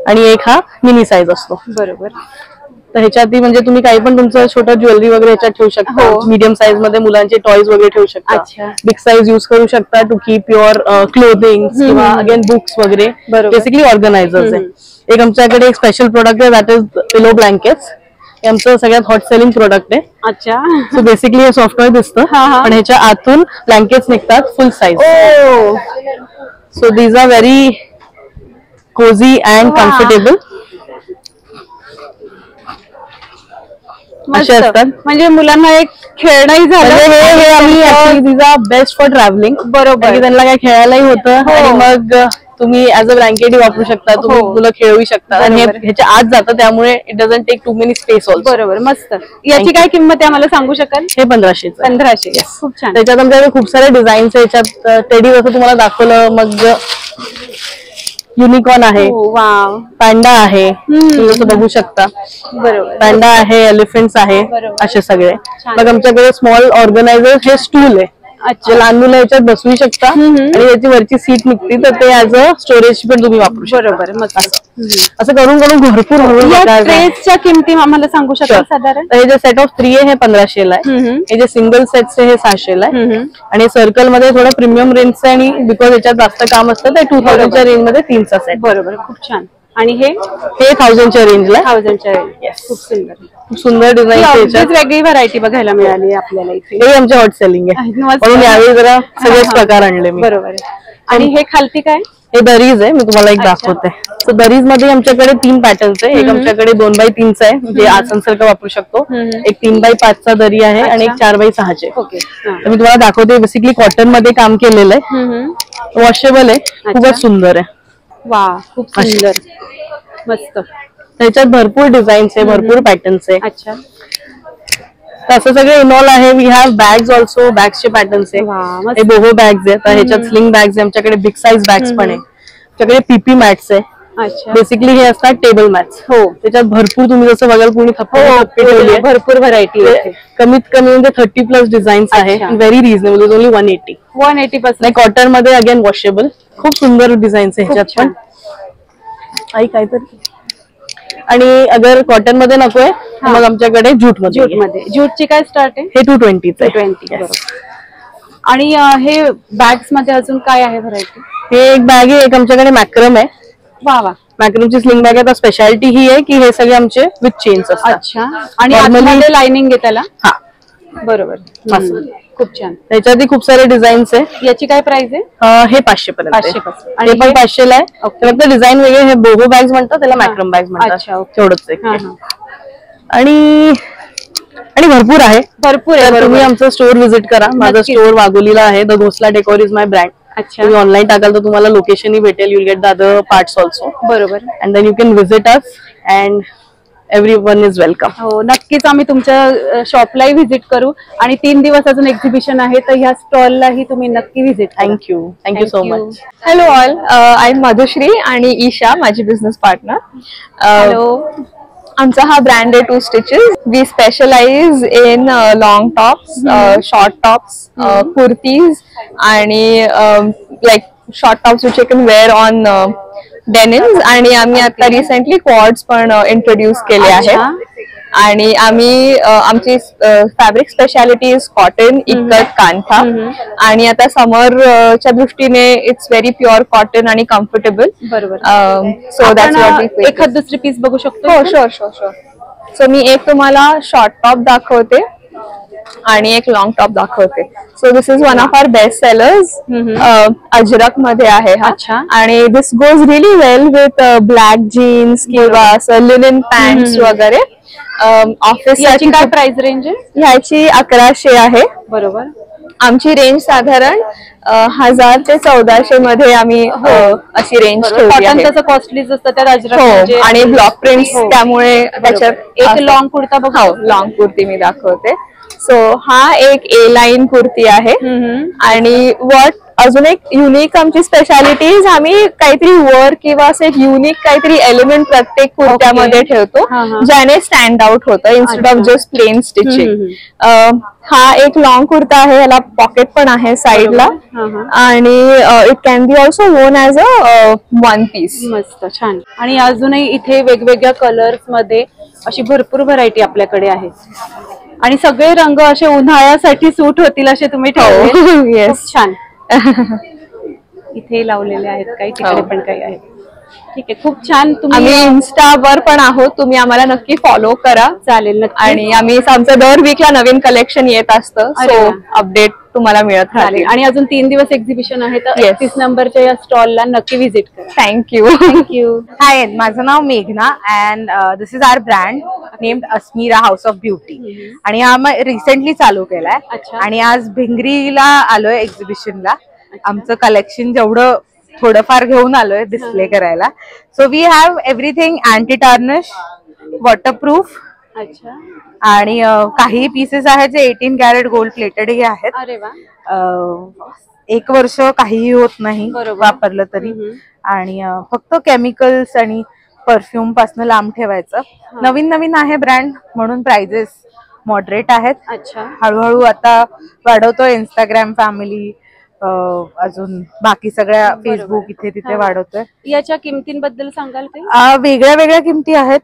आणि एक हा मिनी साईज असतो. बरोबर. तर ह्याच्यात म्हणजे तुम्ही काही पण तुमचं छोटं ज्वेलरी वगैरे ह्याच्यात ठेवू शकता. मीडियम साईज मध्ये मुलांचे टॉयज वगैरे ठेवू शकता. बिग साईज युज करू शकता टू कीप युअर क्लोथिंग किंवा अगेन बुक्स वगैरे. बेसिकली ऑर्गनायझर्स आहे. एक आमच्याकडे एक स्पेशल प्रोडक्ट आहे, दॅट इज पिलो ब्लँकेट्स. हे आमचं सगळ्यात हॉट सेलिंग प्रोडक्ट आहे. अच्छा. सो बेसिकली हे सॉफ्टवेअर दिसतं पण ह्याच्या आतून ब्लँकेट्स निघतात full size. So these are very cosy and comfortable. असे असतात. म्हणजे मुलांना एक खेळणंही झालं. हे आम्ही actually these are best for travelling. बरोबर. त्यांना काय खेळायलाही होतं आणि मग तुम्ही ऍज अ ब्लँकेटही वापरू शकता. तुम्ही मुलं खेळू शकता आणि ह्याच्या आत जातं त्यामुळे it doesn't take too many space also. बरोबर. मस्त. याची काय किंमत आहे आम्हाला सांगू शकाल? हे 1500. 1500. खूप छान. त्याच्यात आमच्याकडे खूप सारे डिझाईन्स आहे. याच्यात टेडी जसं तुम्हाला दाखवलं, मग युनिकॉर्न आहे, पॅन्डा आहे, तुम्ही जसं बघू शकता. बरोबर. पॅन्डा आहे, एलिफंट्स आहे, असे सगळे. मग आमच्याकडे स्मॉल ऑर्गनायझर हे स्टूल आहे. जे लहान मुलं याच्यात बसवू शकता आणि याची वरची सीट निघते तर ते ऍज अ स्टोरेज पण तुम्ही वापरू शकता. बरोबर. मस्त. असं करून भरपूर ट्रेच्या किमती आम्हाला सांगू शकाल साधारण? हे जे सेट ऑफ 3 आहे हे 1500 ला आहे. हे जे सिंगल सेट्स आहे हे 600 ला आहे. आणि सर्कल मध्ये थोडं प्रीमियम रेंजचं आहे आणि बिकॉज याच्यात जास्त काम असतं ते 2000च्या रेंज मध्ये 3चा सेट. बरोबर. खूप छान. आणि हे 1000च्या रेंजला. 1000च्या रेंज. खूप सुंदर. खूप सुंदर डिझाईन. वेगळी व्हरायटी बघायला मिळाली आपल्याला इथे. हे आमचे हॉट सेलिंग आहे म्हणून यावेळी जरा सगळेच प्रकार आणले मी. बरोबर. आणि हे खालती काय? हे दरीज आहे. मी तुम्हाला एक दाखवते. सो दरीज मध्ये आमच्याकडे 3 पॅटर्न्स आहे. एक आमच्याकडे 2x3चा आहे जे आसन सारखं वापरू शकतो. एक 3x5चा दरी आहे आणि एक 4x6चे. ओके. तर मी तुम्हाला दाखवते. बेसिकली कॉटन मध्ये काम केलेलं आहे. वॉशेबल आहे. खूपच सुंदर आहे. वा. खूप सुंदर. मस्त. त्याच्यात भरपूर डिझाईन्स आहे, भरपूर पॅटर्न्स आहे. अच्छा. असं सगळं इनऑल आहे. We have bags also. बॅग्सचे पॅटर्न्स आहे. हे बोहो बॅग्स आहेत. ह्याच्यात स्लिंग बॅग्स आहे. आमच्याकडे बिग साईज बॅग्स पण आहे. आमच्याकडे पीपी मॅट्स आहे. बेसिकली हे असतात टेबल मॅट्स. हो. त्याच्यात भरपूर तुम्ही जसं बघाल कुणी ठेवली आहे. भरपूर व्हरायटी. कमीत कमी म्हणजे 30+ डिझाईन्स आहे. Very reasonable. ओनली 180 पासून. कॉटन मध्ये अगेन वॉशेबल. खूप सुंदर डिझाईन्स आहे ह्याच्यात पण. काहीतरी. आणि अगर कॉटन मध्ये नकोय मग आमच्याकडे ज्यूट मध्ये. ज्यूटची काय स्टार्ट आहे? हे 220. 220. आणि हे बॅग्स मध्ये अजून काय आहे व्हरायटी? हे एक बॅग आहे. एक आमच्याकडे मॅक्रम आहे. वा वा. मॅक्रमची स्लिंग बॅग आहे. तर स्पेशालिटी ही आहे की हे सगळे आमचे विथ चेन्स असतात. अच्छा. आणि आतमध्ये लाइनिंग आहे त्याला. हा. बरोबर. खूप छान. त्याच्यातही खूप सारे डिझाईन्स आहे. याची काय प्राइस आहे? हे 500 पर्यंत. 500. आणि पण 500 ला आहे. फक्त डिझाईन वेगळे. हे बोहो बॅग्स म्हणतात, त्याला मॅक्रम बॅग्स म्हणतात. तेवढंच आहे. आणि भरपूर आहे. भरपूर आहे. तुम्ही आमचं स्टोर व्हिजिट करा. माझं स्टोर वाघोलीला आहे. द घोसला डेकोर इज माय ब्रँड. अच्छा. तुम्ही ऑनलाईन टाकाल तर तुम्हाला लोकेशनही भेटेल. You'll get the other parts also. बरोबर. And then you can visit us and everyone is welcome. हो, नक्कीच आम्ही तुमच्या शॉपलाही व्हिजिट करू. आणि 3 दिवस अजून एक्झिबिशन आहे तर ह्या स्टॉललाही तुम्ही नक्की visit. Thank you so much. Hello all, I am Madhushree आणि ईशा माझी बिझनेस पार्टनर. हॅलो. आमचा हा ब्रँड आहे 2 Stitches. We specialise in long tops, short tops, kurtis आणि like short tops which you can wear on denims. आणि आम्ही आता रिसेंटली क्वाड्स पण इंट्रोड्यूस केले आहेत. आणि आम्ही आमची fabric speciality is cotton, ikat, kantha. आणि आता समरच्या दृष्टीने इट्स व्हेरी प्युअर कॉटन आणि कम्फर्टेबल. बरोबर. सो दॅट्स एखाद दुसरी पीस बघू शकतो? हो, शुअर. सो मी एक तुम्हाला शॉर्ट टॉप दाखवते. आणि एक लॉंग टॉप दाखवते. So this is one of our best sellers. Ajrak मध्ये आहे हा. आणि this goes really well with black jeans किंवा असं लिनन पॅन्ट्स वगैरे. ऑफिस साठी काय प्राइस रेंज आहे? ह्याची 1100 आहे. बरोबर. आमची रेंज साधारण 1000 ते 1400 मध्ये आम्ही अशी रेंज ठेवली आहे. त्याचं कॉस्टलीच असतं त्या अजरक आणि ब्लॉक प्रिंट्स त्यामुळे त्याच्यात एक लॉंग कुर्ता बघा. लॉंग कुर्ती मी दाखवते. सो हा एक ए लाईन कुर्ती आहे. आणि अजून एक युनिक आमची स्पेशालिटीज, आम्ही काहीतरी वर्क किंवा असं एक युनिक काहीतरी एलिमेंट प्रत्येक कुर्त्यामध्ये ठेवतो ज्याने स्टँड आउट होतं instead of just plain stitching. हा एक लॉंग कुर्ता आहे, याला पॉकेट पण आहे साइडला आणि इट कॅन बी ऑल्सो वोन ऍज अ वन पीस. मस्त छान. आणि अजूनही इथे वेगवेगळ्या कलर्स मध्ये अशी भरपूर व्हरायटी आपल्याकडे आहे आणि सगळे रंग असे उन्हाळ्यासाठी सूट होतील असे तुम्ही ठेवले. येस छान. इथे लावलेले आहेत काही, तिकडे पण काही आहेत. ठीक आहे, खूप छान. आम्ही इन्स्टावर पण आहोत, तुम्ही आम्हाला नक्की फॉलो करा. चालेल. आणि आमचं दर वीकला नवीन कलेक्शन येत असतं, सो अपडेट तुम्हाला मिळत राहील. आणि अजून 3 दिवस एक्झिबिशन आहे, तर 31 नंबरच्या या स्टॉलला नक्की व्हिजिट करा. थँक्यू. थँक्यू. हाय, माझं नाव मेघना and this is our brand named Asmira house of beauty. आणि आम्ही रिसेंटली चालू केलाय आणि आज भिंगरीला आलोय एक्झिबिशनला. आमचं कलेक्शन जेवढं थोडंफार घेऊन आलोय डिस्प्ले करायला. So we have everything anti tarnish, waterproof. अच्छा. आणि काही पीसेस आहेत जे 18 कॅरेट गोल्ड प्लेटेड हे आहेत. अरे वा. 1 वर्ष काहीही होत नाही वापरलं तरी. आणि फक्त केमिकल्स आणि परफ्यूम पासून लांब ठेवायचं. नवीन आहे ब्रँड म्हणून प्राइजेस मॉडरेट आहेत. अच्छा. हळूहळू आता वाढवतोय इंस्टाग्राम फॅमिली, अजून बाकी सगळ्या फेसबुक इथे तिथे वाढवतोय. याच्या किमतींबद्दल सांगाल काही? वेगळ्या किमती आहेत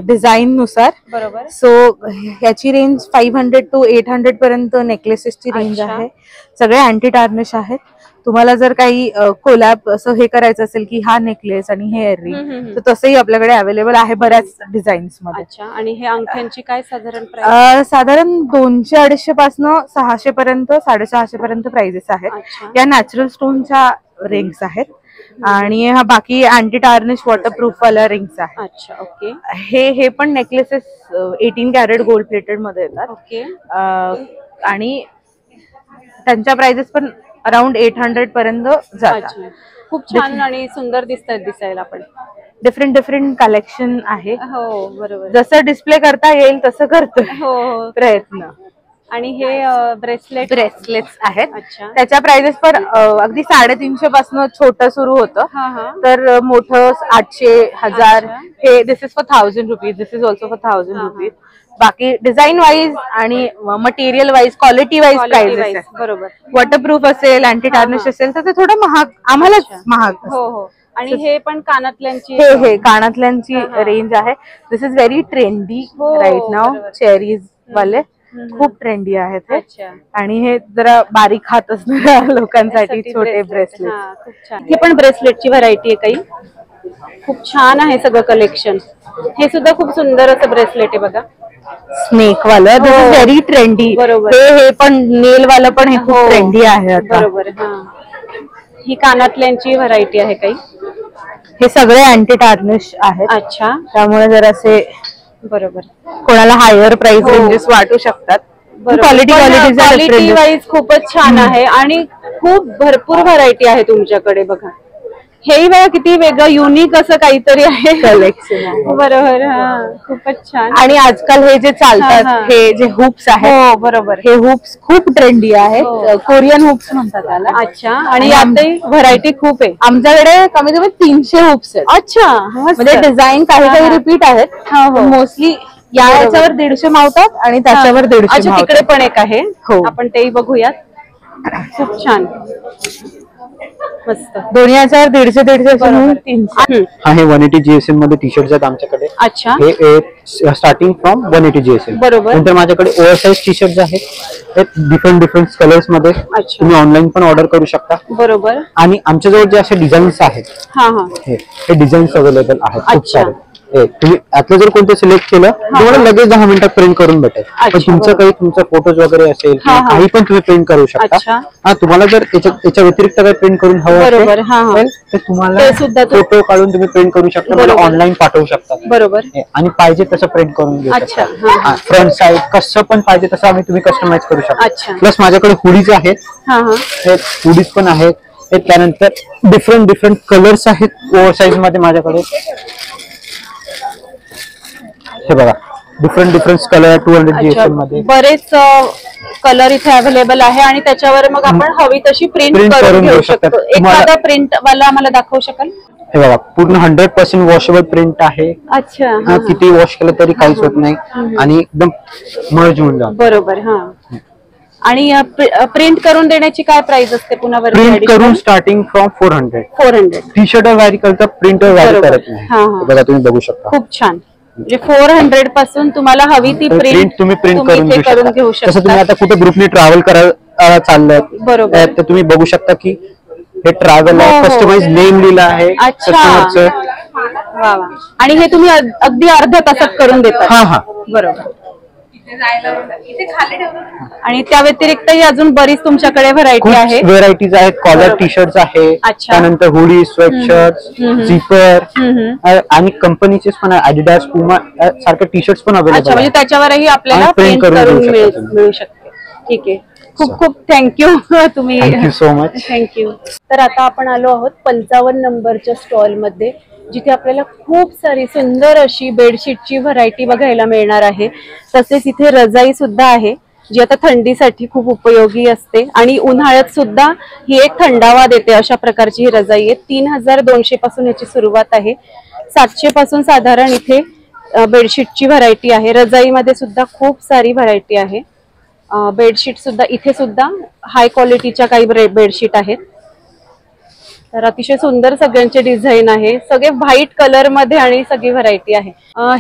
डिझाईन नुसार. बरोबर. सो याची रेंज 500 to 800 पर्यंत नेकलेसेसची रेंज आहे. सगळे अँटी टार्निश आहेत. तुम्हाला जर काही कोलॅब असं हे करायचं असेल की हा नेकलेस आणि हे इयरिंग, तर तसंही आपल्याकडे अवेलेबल आहे बऱ्याच डिझाईन्स मध्ये. अच्छा. आणि हे अंगठ्यांची काय साधारण प्राइस? साधारण 200-250 पासून 600 पर्यंत 650 पर्यंत प्राइजेस आहेत. या नॅचरल स्टोनच्या रिंग्स आहेत आणि हा बाकी अँटी टार्निश वॉटरप्रूफ वाला रिंग्स आहेत. अच्छा. ओके. हे पण नेकलेसेस 18 कॅरेट गोल्ड प्लेटेड मध्ये येतात. ओके. आणि त्यांच्या प्राइजेस पण अराउंड 800 पर्यंत जातात. खूप छान आणि सुंदर दिसतात दिसायला पण. डिफरंट कलेक्शन आहे. हो बरोबर. जसं डिस्प्ले करता येईल तसं करतोय हो प्रयत्न. आणि हे ब्रेसलेट्स आहेत. अच्छा. त्याच्या प्राइजेस पण अगदी 350 पासून छोटं सुरू होतं तर मोठं 800, 1000. हे this is for 1000 rupees. This is also for 1000 rupees. बाकी डिझाईन वाईज आणि material wise, quality wise prices. बरोबर. वॉटरप्रूफ असेल, अँटी टार्निश असेल तर ते थोडं महाग, आम्हालाच महाग. हो. आणि हे पण कानातल्यांची, हे कानातल्यांची रेंज आहे. This is very trendy right now. Cherries वाले खूप ट्रेंडी आहेत हे. आणि हे जरा बारीक हात असणाऱ्या लोकांसाठी छोटे ब्रेसलेट. खूप छान. हे पण ब्रेसलेटची व्हरायटी आहे काही. खूप छान आहे सगळं कलेक्शन. हे सुद्धा खूप सुंदर असं ब्रेसलेट आहे बघा. स्नेक वालं. दिस इज व्हेरी ट्रेंडी. बरोबर. हे पण नेल वालं पण हे खूप ट्रेंडी आहे आता. बरोबर. ही कानातल्यांची व्हरायटी आहे काही. हे सगळे अँटी टार्निश आहेत. अच्छा. त्यामुळे जर असे बरोबर कोणाला हायर प्राइस रेंजेस वाटू शकतात. क्वालिटी वाईज खूपच छान आहे आणि खूप भरपूर व्हरायटी आहे तुमच्याकडे बघा. हेही बघा किती वेगळं युनिक असं काहीतरी आहे कलेक्शन. बरोबर. खूपच छान. आणि आजकाल हे जे चालतात हे जे हुप्स आहेत, बरोबर, हे हुप्स खूप ट्रेंडी आहेत. कोरियन हुप्स म्हणतात त्याला. अच्छा. आणि यातही व्हरायटी खूप आहे. आमच्याकडे कमीत कमी 300 हुप्स आहेत. अच्छा. म्हणजे डिझाईन काही रिपीट आहेत. मोस्टली याच्यावर 150 मावतात आणि त्याच्यावर 150. अच्छा. तिकडे पण एक आहे. हो. आपण तेही बघूयात. खूप छान. मस्त. दोन्ही याच्यावर 150 हा हे 180 GSM मध्ये टी शर्ट आहेत आमच्याकडे. अच्छा. हे स्टार्टिंग फ्रॉम 180 GSM. बरोबर. नंतर माझ्याकडे ओव्हरसाइज टी शर्ट आहेत. हे डिफरंट कलर्स मध्ये तुम्ही ऑनलाईन पण ऑर्डर करू शकता. बरोबर. आणि आमच्याजवळ जे असे डिझाईन्स आहेत, हे डिझाईन्स अवेलेबल आहेत खूप सारे. तुम्ही आतलं जर कोणतं सिलेक्ट केलं तुम्हाला लगेच 10 मिनिटात प्रिंट करून भेटेल. पण तुमचं काही तुमचा फोटोज वगैरे असेल काही पण तुम्ही प्रिंट करू शकता. हा तुम्हाला जर याच्या व्यतिरिक्त काही प्रिंट करून हवं असेल तर तुम्हाला फोटो काढून तुम्ही प्रिंट करू शकता, मला ऑनलाईन पाठवू शकता. बरोबर. आणि पाहिजे तसं प्रिंट करून घेऊ शकता. फ्रंट साईड कसं पण पाहिजे तसं आम्ही तुम्ही कस्टमाइज करू शकता. प्लस माझ्याकडे हुडीज आहेत, हुडीज पण आहेत. त्यानंतर डिफरंट कलर्स आहेत ओव्हर साईज मध्ये माझ्याकडे. हे बघा डिफरंट कलर 200 GSM मध्ये बरेच कलर इथे अवेलेबल आहे आणि त्याच्यावर मग आपण हवी तशी प्रिंट करून घेऊ शकतो. एखादा प्रिंट वाला आम्हाला दाखवू शकाल? हे बघा पूर्ण 100% वॉशेबल प्रिंट आहे. अच्छा. किती वॉश केलं तरी काहीच होत नाही आणि एकदम मर्ज होऊन जातं. बरोबर. आणि प्रिंट करून देण्याची काय प्राइस असते पुन्हा? प्रिंट करून starting from 400. T shirt very करता, प्रिंटर वॅरी करत नाही. बघा तुम्ही बघू शकता. खूप छान. म्हणजे 400 पासून तुम्हाला हवी ती प्रिंट तुम्ही प्रिंट करून घेऊ शकता. जसं तुम्ही आता कुठे ग्रुपने ट्रॅव्हल करायला चाललात बरोबर तर तुम्ही बघू शकता की हे ट्रॅव्हल कस्टमाइज नेम लिहिलं आहे कस्टमरचं. आणि हे तुम्ही अगदी अर्ध्या तासात करून देता? बरोबर. आणि त्या व्यतिरिक्तही अजून बरीच तुमच्याकडे व्हरायटी आहे. व्हरायटीज आहेत. कॉलर टी शर्ट्स आहे, त्यानंतर हुडी, स्वेटशर्ट, झिपर आणि कंपनीचे पण ऍडिडास, पुमा सारखे टी शर्ट्स पण अवेलेबल आहेत. म्हणजे त्याच्यावरही आपल्याला प्रिंट करून मिळू शकते. ठीक आहे. खूप थँक्यू. तुम्ही थँक्यू सो मच. थँक्यू. तर आता आपण आलो आहोत 55 नंबरच्या स्टॉल मध्ये, जिथे आपल्याला खूप सारी सुंदर अशी बेडशीटची व्हरायटी बघायला मिळणार आहे. तसेच इथे रजाई सुद्धा आहे जी आता थंडीसाठी खूप उपयोगी असते आणि उन्हाळ्यात सुद्धा ही एक थंडावा देते. अशा प्रकारची ही रजाई आहे. 3200 पासून याची सुरुवात आहे. 700 पासून साधारण इथे बेडशीटची व्हरायटी आहे. रजाईमध्ये सुद्धा खूप सारी व्हरायटी आहे. बेडशीट सुद्धा इथे सुद्धा हाय क्वालिटीच्या काही बेडशीट आहेत. तर अतिशय सुंदर सगळ्यांचे डिझाईन आहे. सगळे व्हाईट कलर मध्ये आणि सगळी व्हरायटी आहे.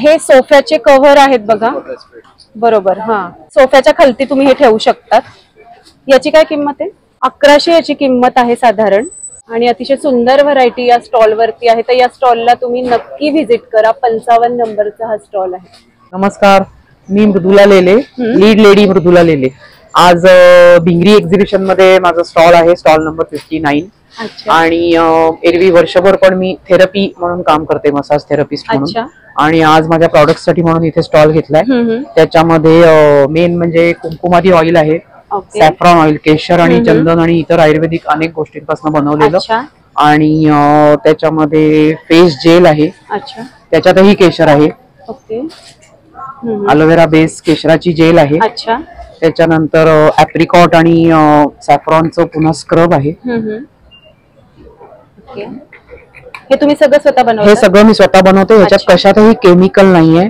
हे सोफ्याचे कव्हर आहेत बघा. बरोबर. सोफ्याच्या खालती तुम्ही हे ठेवू शकतात. याची काय किंमत आहे? 1100 याची किंमत आहे साधारण. आणि अतिशय सुंदर व्हरायटी या स्टॉल वरती आहे. तर या स्टॉलला तुम्ही नक्की व्हिजिट करा. 55 नंबरचा हा स्टॉल आहे. नमस्कार, मी मृदुला लेले, लीड लेडी मृदुला लेले. आज भिंगरी एक्झिबिशन मध्ये माझा स्टॉल आहे, स्टॉल नंबर 59. आणि एरवी वर्षभर पण मी थेरपी म्हणून काम करते, मसाज थेरपिस्ट म्हणून. आणि आज माझ्या प्रॉडक्ट साठी म्हणून इथे स्टॉल घेतलाय. त्याच्यामध्ये मेन म्हणजे कुंकुमादी ऑइल आहे, सॅफ्रॉन ऑइल, केशर आणि चंदन आणि इतर आयुर्वेदिक अनेक गोष्टींपासून बनवलेलं. आणि त्याच्यामध्ये फेस जेल आहे, त्याच्यातही केशर आहे. अलोवेरा बेस केशराची जेल आहे. त्याच्यानंतर ऍप्रिकॉट आणि सॅफ्रॉनचं पुन्हा स्क्रब आहे. हे तुम्ही सगळं स्वतः बनवता? हे सगळं मी स्वतः बनवते. ह्याच्यात कशातही केमिकल नाहीये.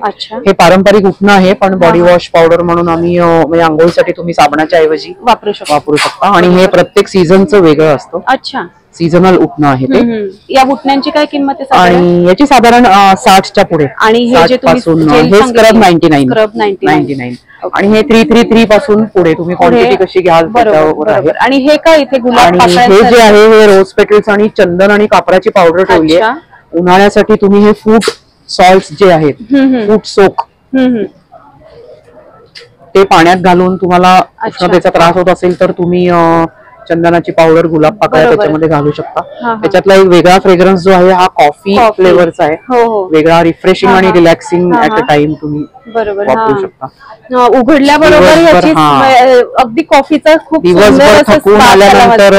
हे पारंपरिक उठणं आहे, पण बॉडी वॉश पावडर म्हणून आम्ही म्हणजे आंघोळीसाठी तुम्ही साबणाच्या ऐवजी वापरू शकता. आणि हे प्रत्येक सीझनचं वेगळं असतं. अच्छा. सीझनल उठणं आहे ते. या उठण्यांची काय किंमत आहे? आणि याची साधारण 60च्या पुढे. आणि हे जे पासून हे स्क्रब 99. आणि हे 333 पासून पुढे तुम्ही क्वांटिटी कशी घ्याल त्याच्यावर आहे. आणि हे काय इथे गुलाब, आणि हे जे आहे हे रोज पेटल्स आणि चंदन आणि कापराची पावडर ठेवली आहे. उन्हाळ्यासाठी तुम्ही हे फूड सॉल्ट जे आहेत, फूड सोक, ते पाण्यात घालून तुम्हाला उष्णतेचा त्रास होत असेल तर तुम्ही चंदनाची पावडर, गुलाब पाकळ्या त्याच्यामध्ये घालू शकता. त्याच्यातला एक वेगळा फ्रेग्रन्स जो आहे हा कॉफी फ्लेवरचा आहे. वेगळा रिफ्रेशिंग आणि रिलॅक्सिंग ऍट अ टाइम तुम्ही वापरू शकता. उघडल्याबरोबर अगदी कॉफीचा खूप दिवसभर थकून आल्यानंतर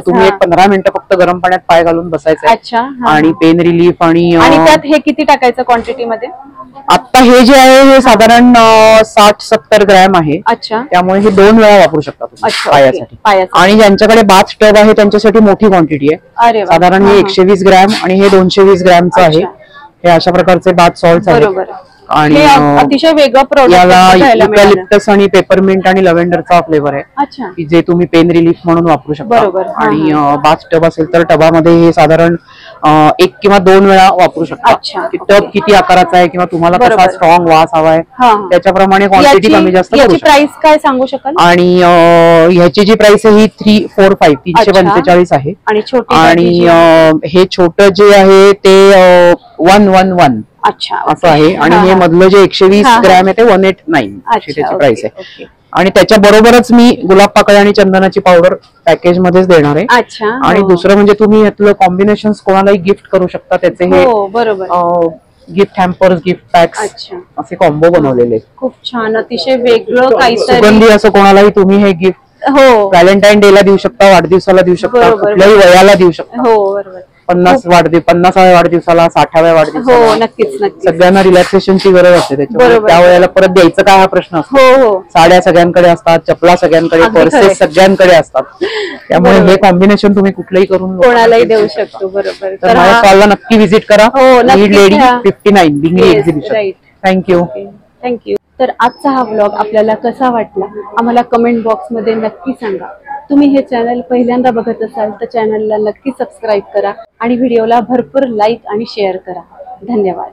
तुम्ही 15 मिनिटं फक्त गरम पाण्यात पाय घालून बसायचं. आणि पेन रिलीफ आणि त्यात हे किती टाकायचं क्वांटिटी मध्ये? आता हे जे आहे हे साधारण 60-70 ग्रॅम आहे. त्यामुळे हे 2 वेळा वापरू शकता तुम्ही पायासाठी. आणि ज्यांच्याकडे बाथ टब आहे त्यांच्यासाठी मोठी क्वांटिटी आहे. साधारण हे 120 ग्रॅम आणि हे 220 ग्रॅमचं आहे. हे अशा प्रकारचे बाथ सॉल्ट आहेत. आणि अतिशय वेगळं प्रोडक्ट याला युकॅलिप्टस आणि पेपरमिंट आणि लव्हेंडरचा फ्लेवर आहे की जे तुम्ही पेन रिलीफ म्हणून वापरू शकता. आणि बाथ टब असेल तर टबामध्ये हे साधारण 1 किंवा 2 वेळा वापरू शकता. टब किती आकाराचा आहे किंवा तुम्हाला कसा स्ट्रॉंग वास हवाय त्याच्याप्रमाणे क्वांटिटी कमी जास्त करू शकता. प्राइस काय सांगू शकाल? आणि ह्याची जी प्राइस आहे ही 345 आहे. आणि हे छोटं जे आहे ते 111 अच्छा असं आहे. आणि हे मधलं जे 120 ग्रॅम आहे ते 189 अशी त्याची प्राइस आहे. आणि त्याच्या बरोबरच मी गुलाब पाकळी आणि चंदनाची पावडर पॅकेज मध्येच देणार आहे. अच्छा. आणि दुसरं म्हणजे तुम्ही यातलं कॉम्बिनेशन कोणालाही गिफ्ट करू शकता. त्याचे हे बरोबर गिफ्ट हॅम्पर्स, गिफ्ट पॅक्स असे कॉम्बो बनवलेले. खूप छान, अतिशय वेगळं काहीतरी सुगंधी असं कोणालाही तुम्ही हे गिफ्ट व्हॅलेंटाईन डे ला देऊ शकता, वाढदिवसाला देऊ शकता, कुठल्याही वयाला देऊ शकता. 50व्या वाढदिवसाला, 60व्या वाढदिवसाला, नक्कीच नक्कीच सगळ्यांना रिलॅक्सेशनची गरज असते. त्याच्यामुळे त्या वयाला परत द्यायचं काय हा प्रश्न असतो. साड्या सगळ्यांकडे असतात, चपला सगळ्यांकडे, पर्सेस सगळ्यांकडे असतात. त्यामुळे हे कॉम्बिनेशन तुम्ही कुठलंही करून कोणालाही देऊ शकतो. बरोबर. तर माझ्या स्टॉलला नक्की व्हिजिट करा. Lead lady 59 Bhingri exhibition. Thank you. Thank you. तर आजचा हा व्लॉग आपल्याला कसा वाटला आम्हाला कमेंट बॉक्स मध्ये नक्की सांगा. तुम्ही हे चॅनल पहिल्यांदा बघत असाल तर चॅनलला नक्की सबस्क्राईब करा आणि व्हिडिओला भरपूर लाईक आणि शेअर करा. धन्यवाद.